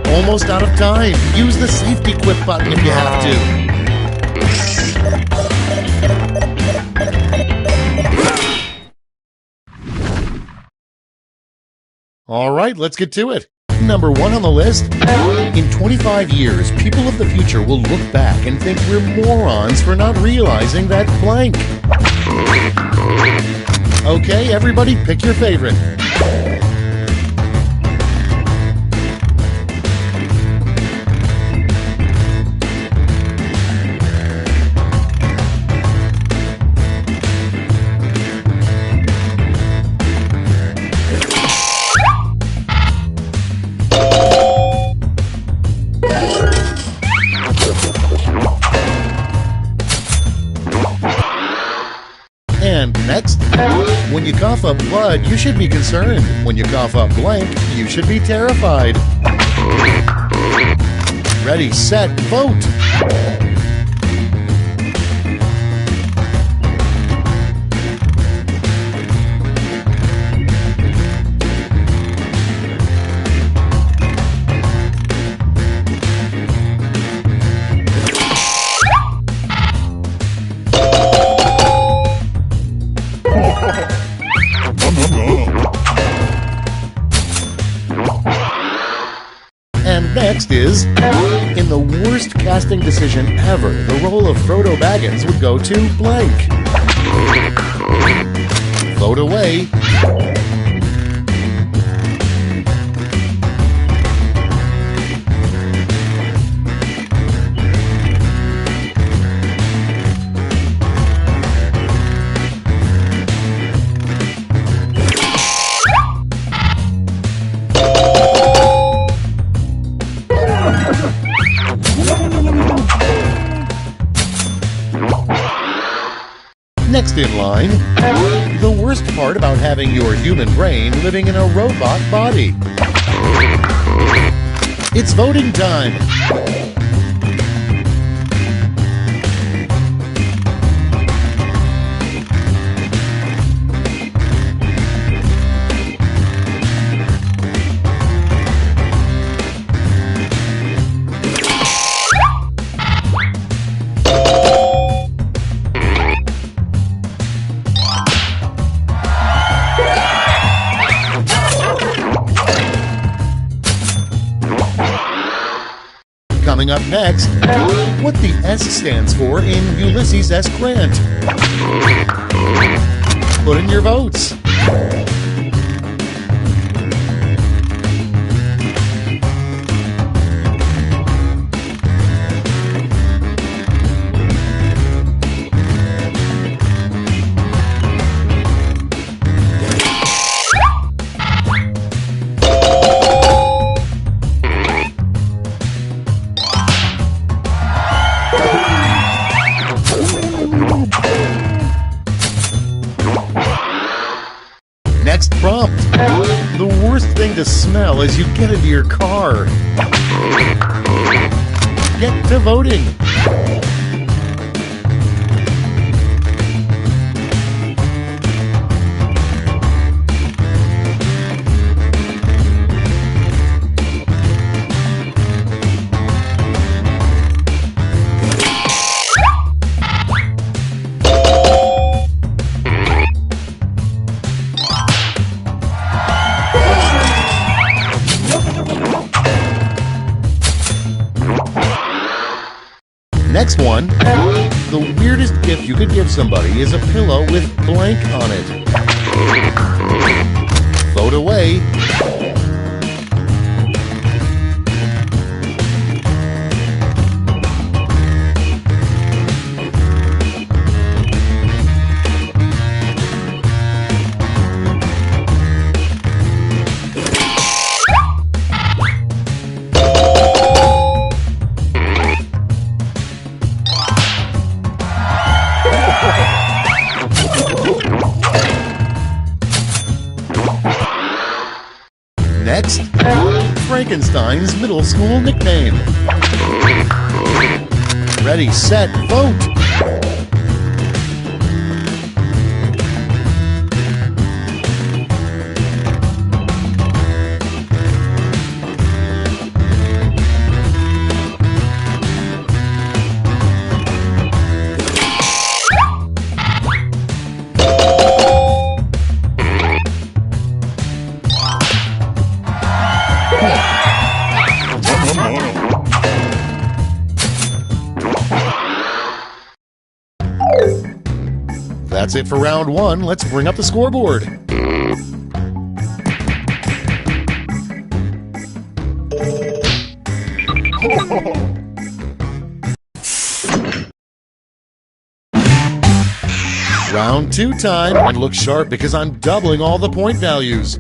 Almost out of time. Use the safety quip button if you have to. All right, let's get to it. Number 1 on the list? In 25 years, people of the future will look back and think we're morons for not realizing that blank. Okay, everybody, pick your favorite. And next, when you cough up blood, you should be concerned. When you cough up blank, you should be terrified. Ready, set, vote! And next is, in the worst casting decision ever, the role of Frodo Baggins would go to blank. Vote away. Next in line, the worst part about having your human brain living in a robot body. It's voting time. Coming up next, what the S stands for in Ulysses S. Grant. Put in your votes. Next prompt. The worst thing to smell as you get into your car. Get to voting. Next one, the weirdest gift you could give somebody is a pillow with blank on it. Vote away. Next, Frankenstein's middle school nickname. Ready, set, vote! That's it for round one. Let's bring up the scoreboard. Round two time, and look sharp because I'm doubling all the point values.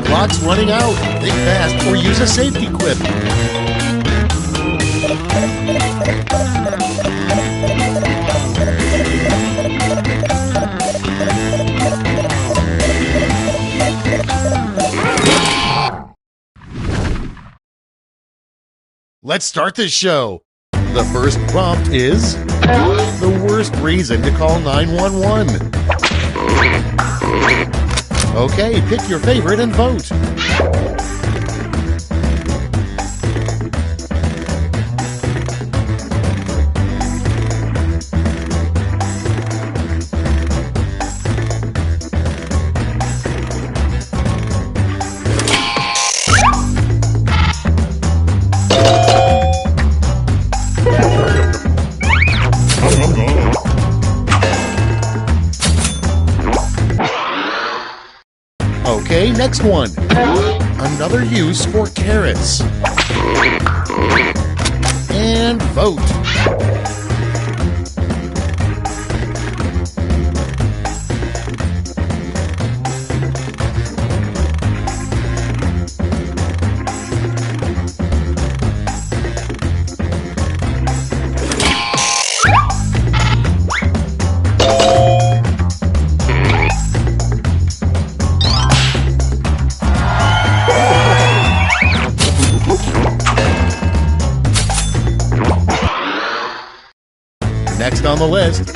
Clock's running out. Think fast or use a safety quip. Let's start this show. The first prompt is the worst reason to call 911. Okay, pick your favorite and vote. Okay, next one. Another use for carrots. And vote. Next on the list,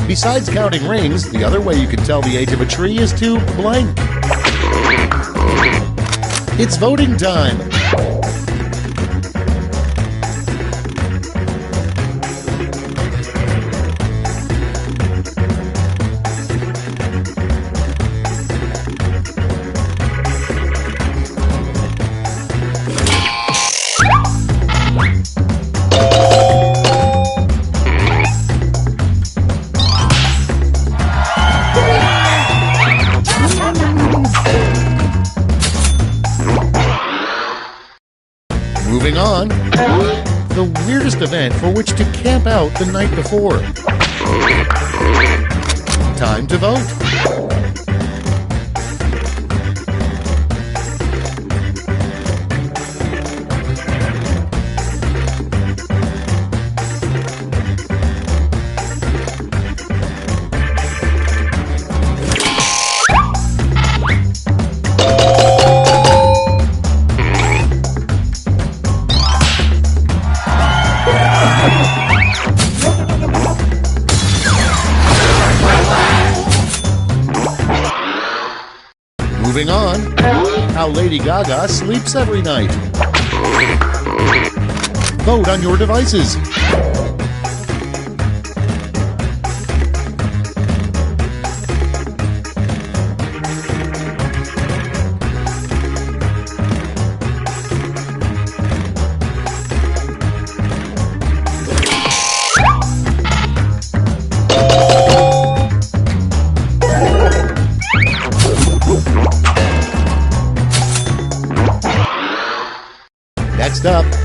besides counting rings, the other way you can tell the age of a tree is to blank. It's voting time. Moving on, the weirdest event for which to camp out the night before. Time to vote. Moving on, how Lady Gaga sleeps every night. Vote on your devices.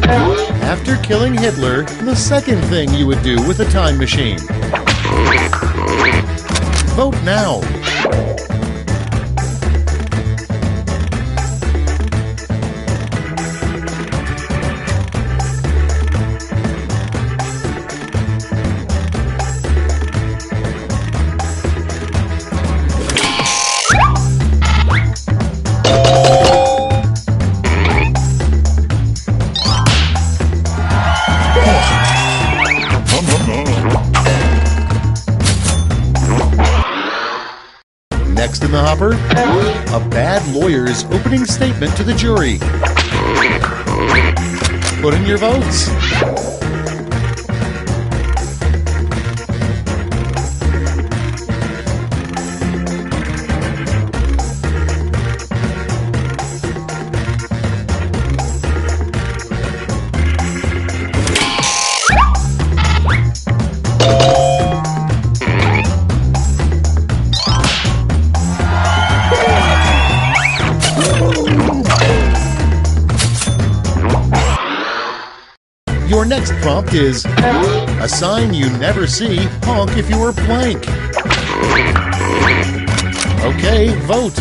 After killing Hitler, the second thing you would do with a time machine. Vote now. Next in the hopper, a bad lawyer's opening statement to the jury. Put in your votes. Your next prompt is a sign you never see, honk if you were blank. Okay, vote.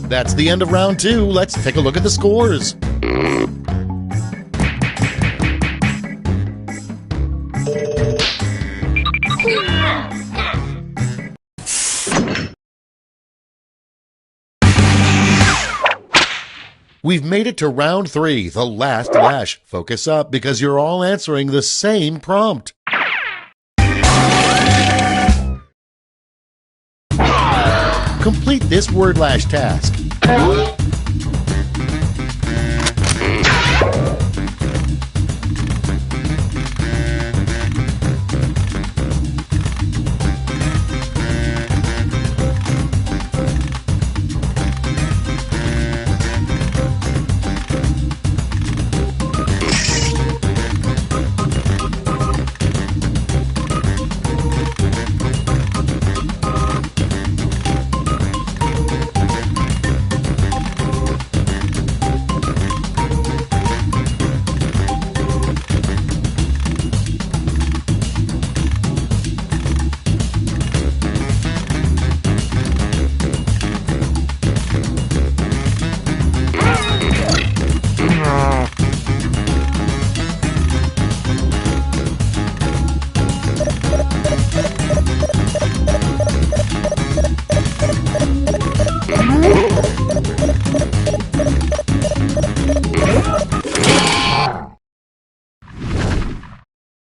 That's the end of round 2. Let's take a look at the scores. We've made it to round 3, the last lash. Focus up because you're all answering the same prompt. Complete this word lash task.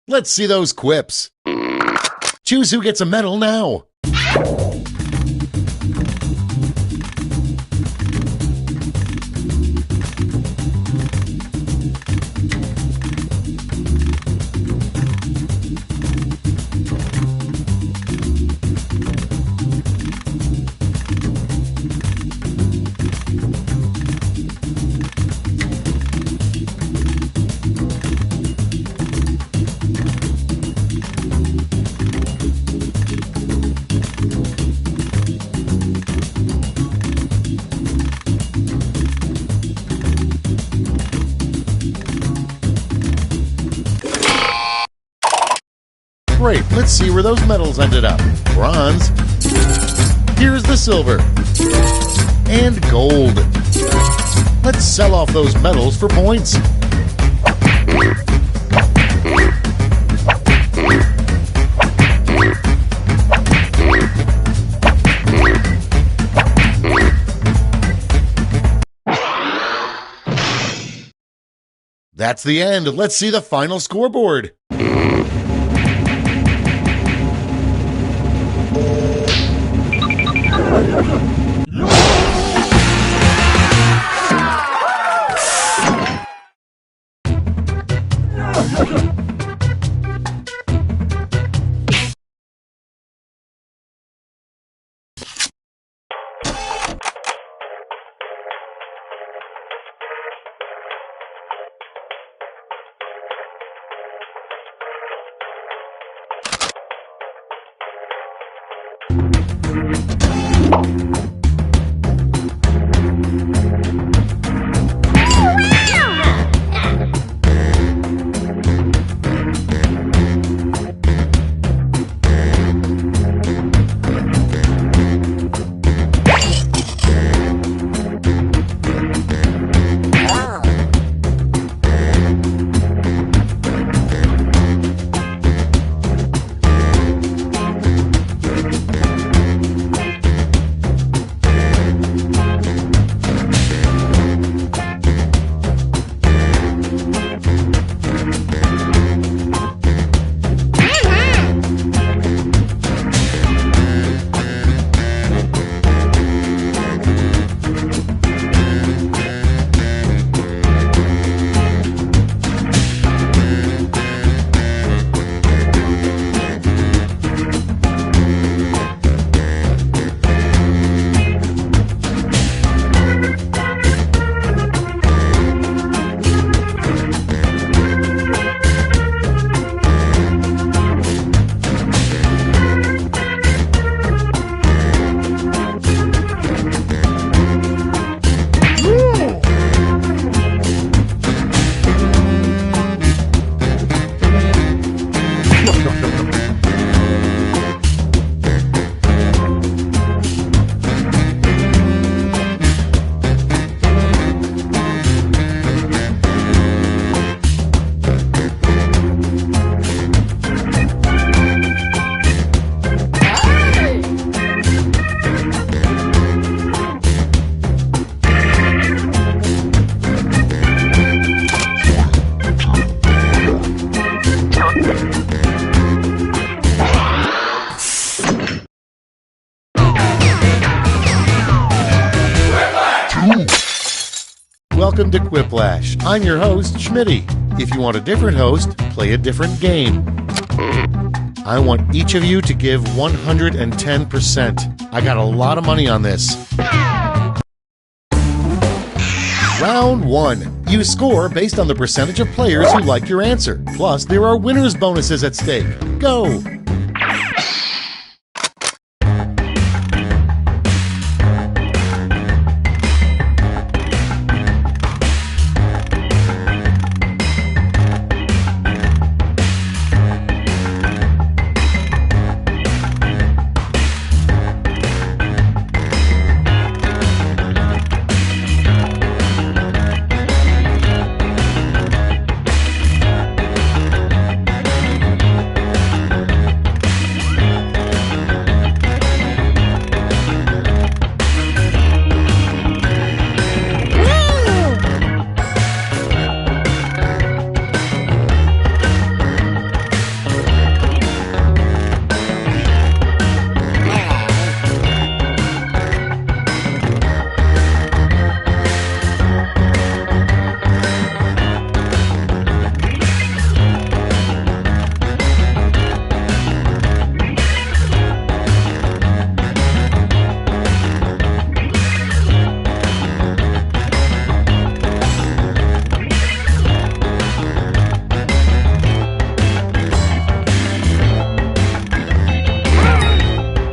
Let's see those quips. Choose who gets a medal now. Great, let's see where those medals ended up. Bronze. Here's the silver. And gold. Let's sell off those medals for points. That's the end. Let's see the final scoreboard. Welcome to Quiplash. I'm your host, Schmitty. If you want a different host, play a different game. I want each of you to give 110%. I got a lot of money on this. Round 1. You score based on the percentage of players who like your answer. Plus, there are winner's bonuses at stake. Go!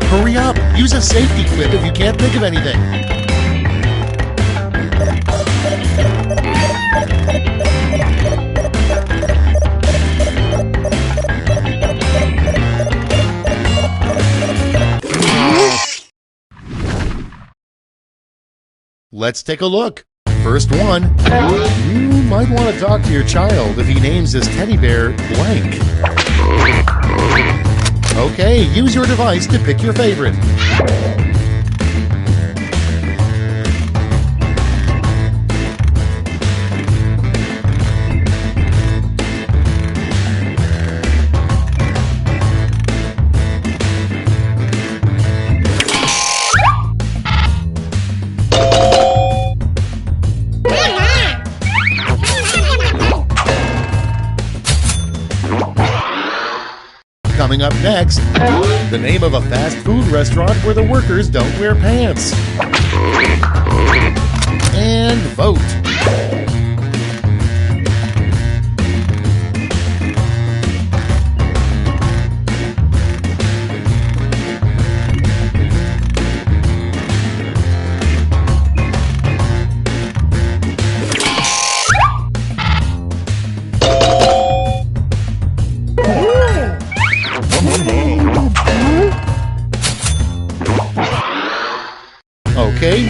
Hurry up! Use a safety quip if you can't think of anything. Let's take a look. First one. You might want to talk to your child if he names his teddy bear blank. Okay, use your device to pick your favorite. Coming up next, the name of a fast food restaurant where the workers don't wear pants. And vote.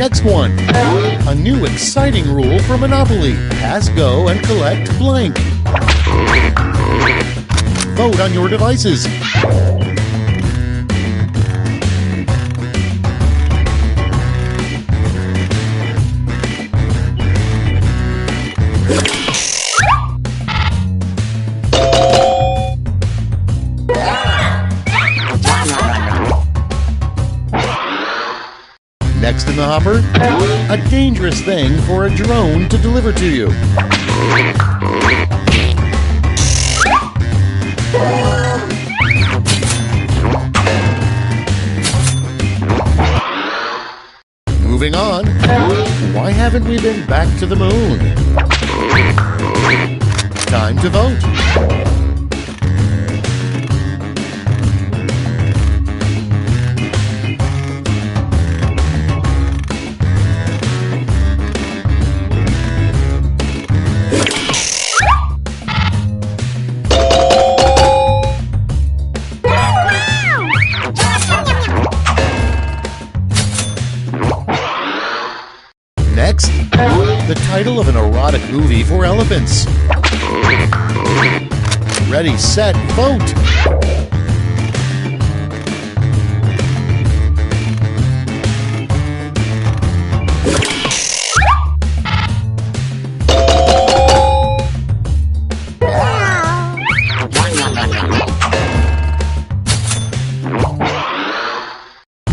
Next one. A new exciting rule for Monopoly. Pass go and collect blank. Vote on your devices. Next in the hopper, a dangerous thing for a drone to deliver to you. Moving on, why haven't we been back to the moon? Time to vote. Next, the title of an erotic movie for elephants. Ready, set, vote!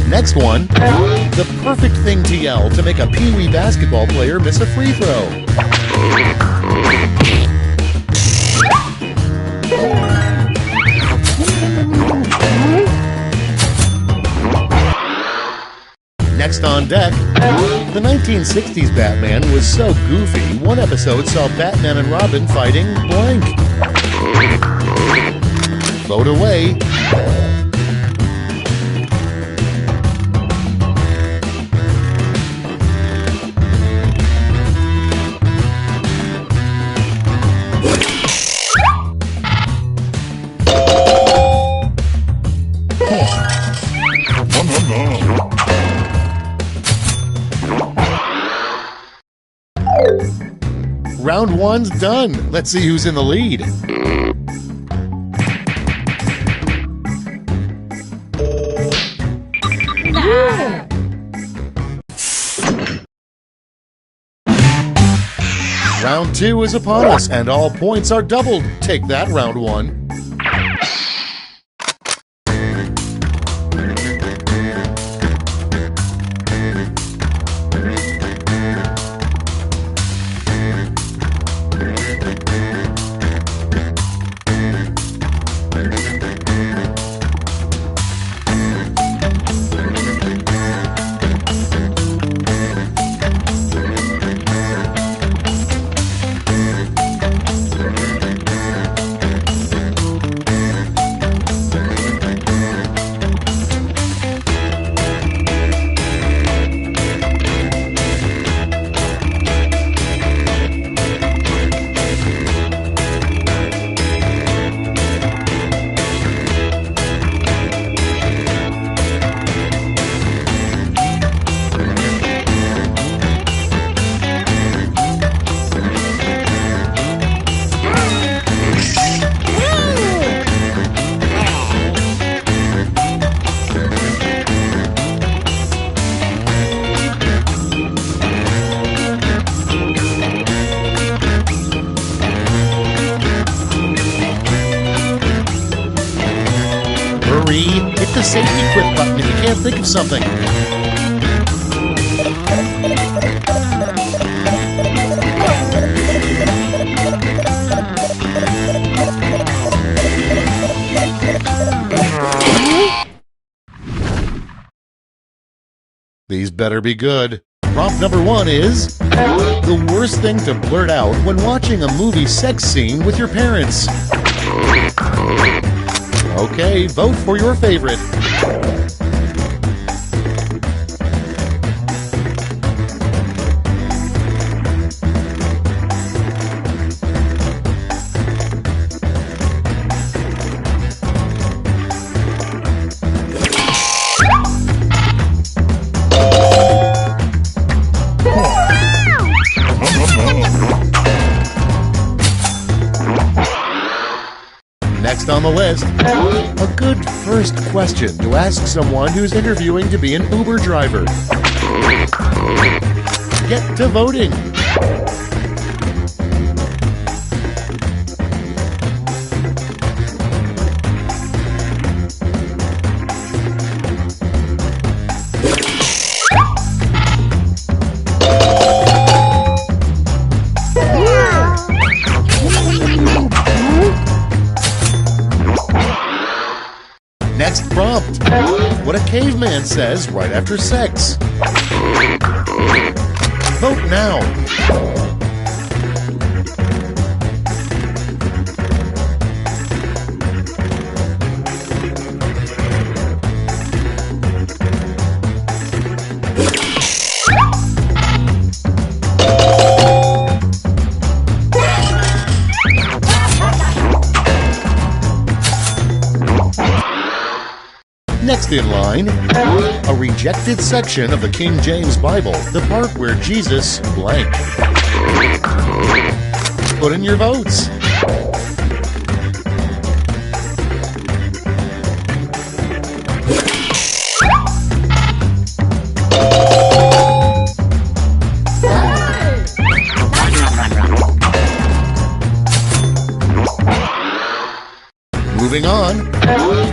Next one, the perfect thing to yell to make a Pee-wee basketball player miss a free throw. Next on deck, the 1960s Batman was so goofy, one episode saw Batman and Robin fighting blank. Vote away. Round one's done. Let's see who's in the lead. Round two is upon us, and all points are doubled. Take that, round one. Hit the safety quit button if you can't think of something. These better be good. Prompt number one is the worst thing to blurt out when watching a movie sex scene with your parents. Okay, vote for your favorite. Next on the list, a good first question to ask someone who's interviewing to be an Uber driver. Get to voting. Next prompt. What a caveman says right after sex. Vote now. Next in line, a rejected section of the King James Bible, the part where Jesus blank. Put in your votes. Moving on,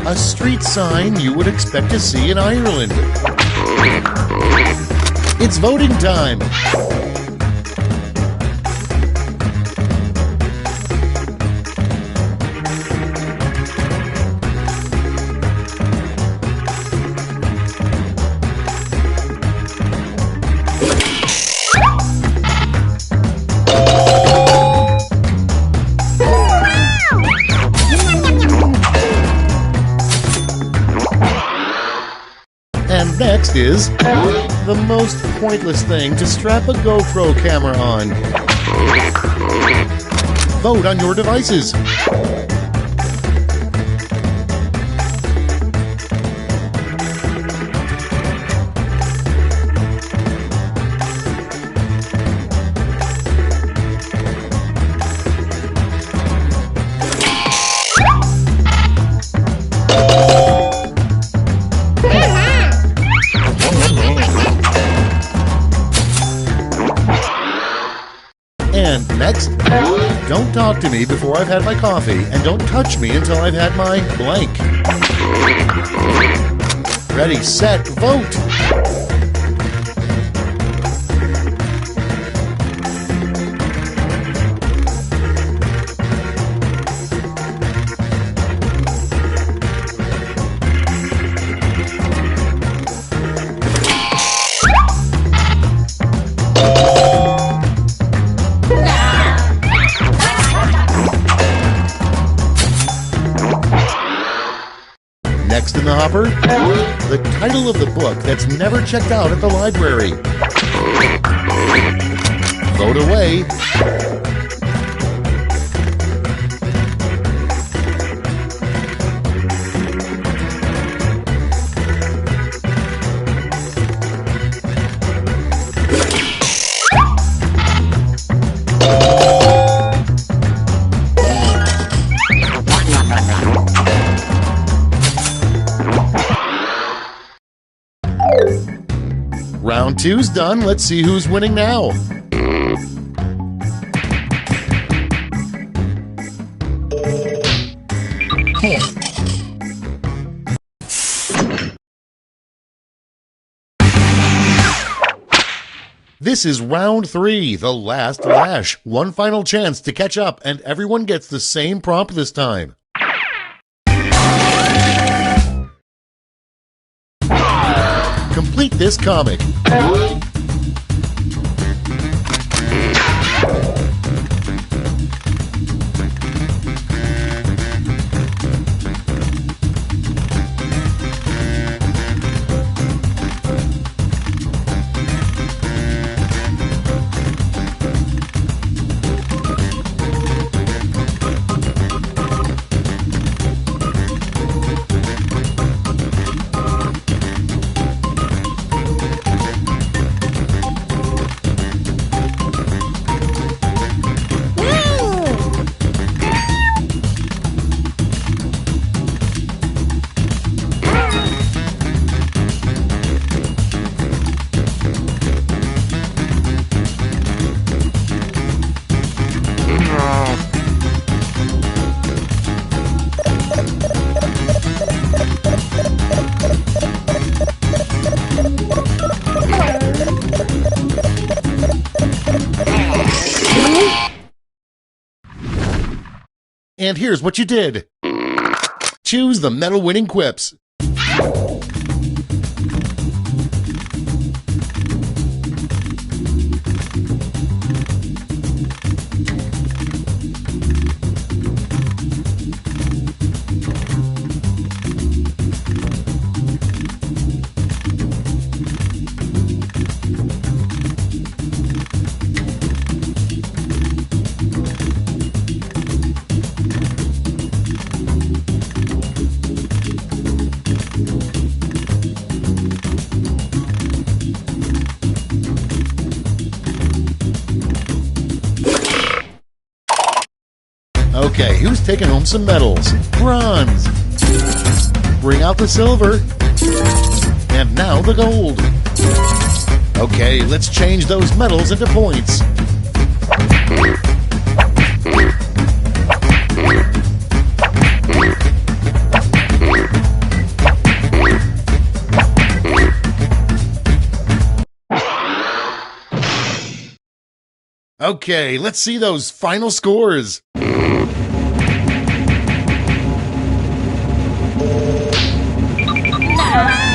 a street sign you would expect to see in Ireland. It's voting time. And next is the most pointless thing to strap a GoPro camera on. Vote on your devices. And next, don't talk to me before I've had my coffee, and don't touch me until I've had my blank. Ready, set, vote! Next in the hopper, the title of the book that's never checked out at the library. Vote away. Round two's done. Let's see who's winning now. This is round three, the last lash. One final chance to catch up, and everyone gets the same prompt this time. Complete this comic. And here's what you did. Choose the medal-winning quips. Okay, who's taking home some medals? Bronze. Bring out the silver. And now the gold. Okay, let's change those medals into points. Okay, let's see those final scores. No!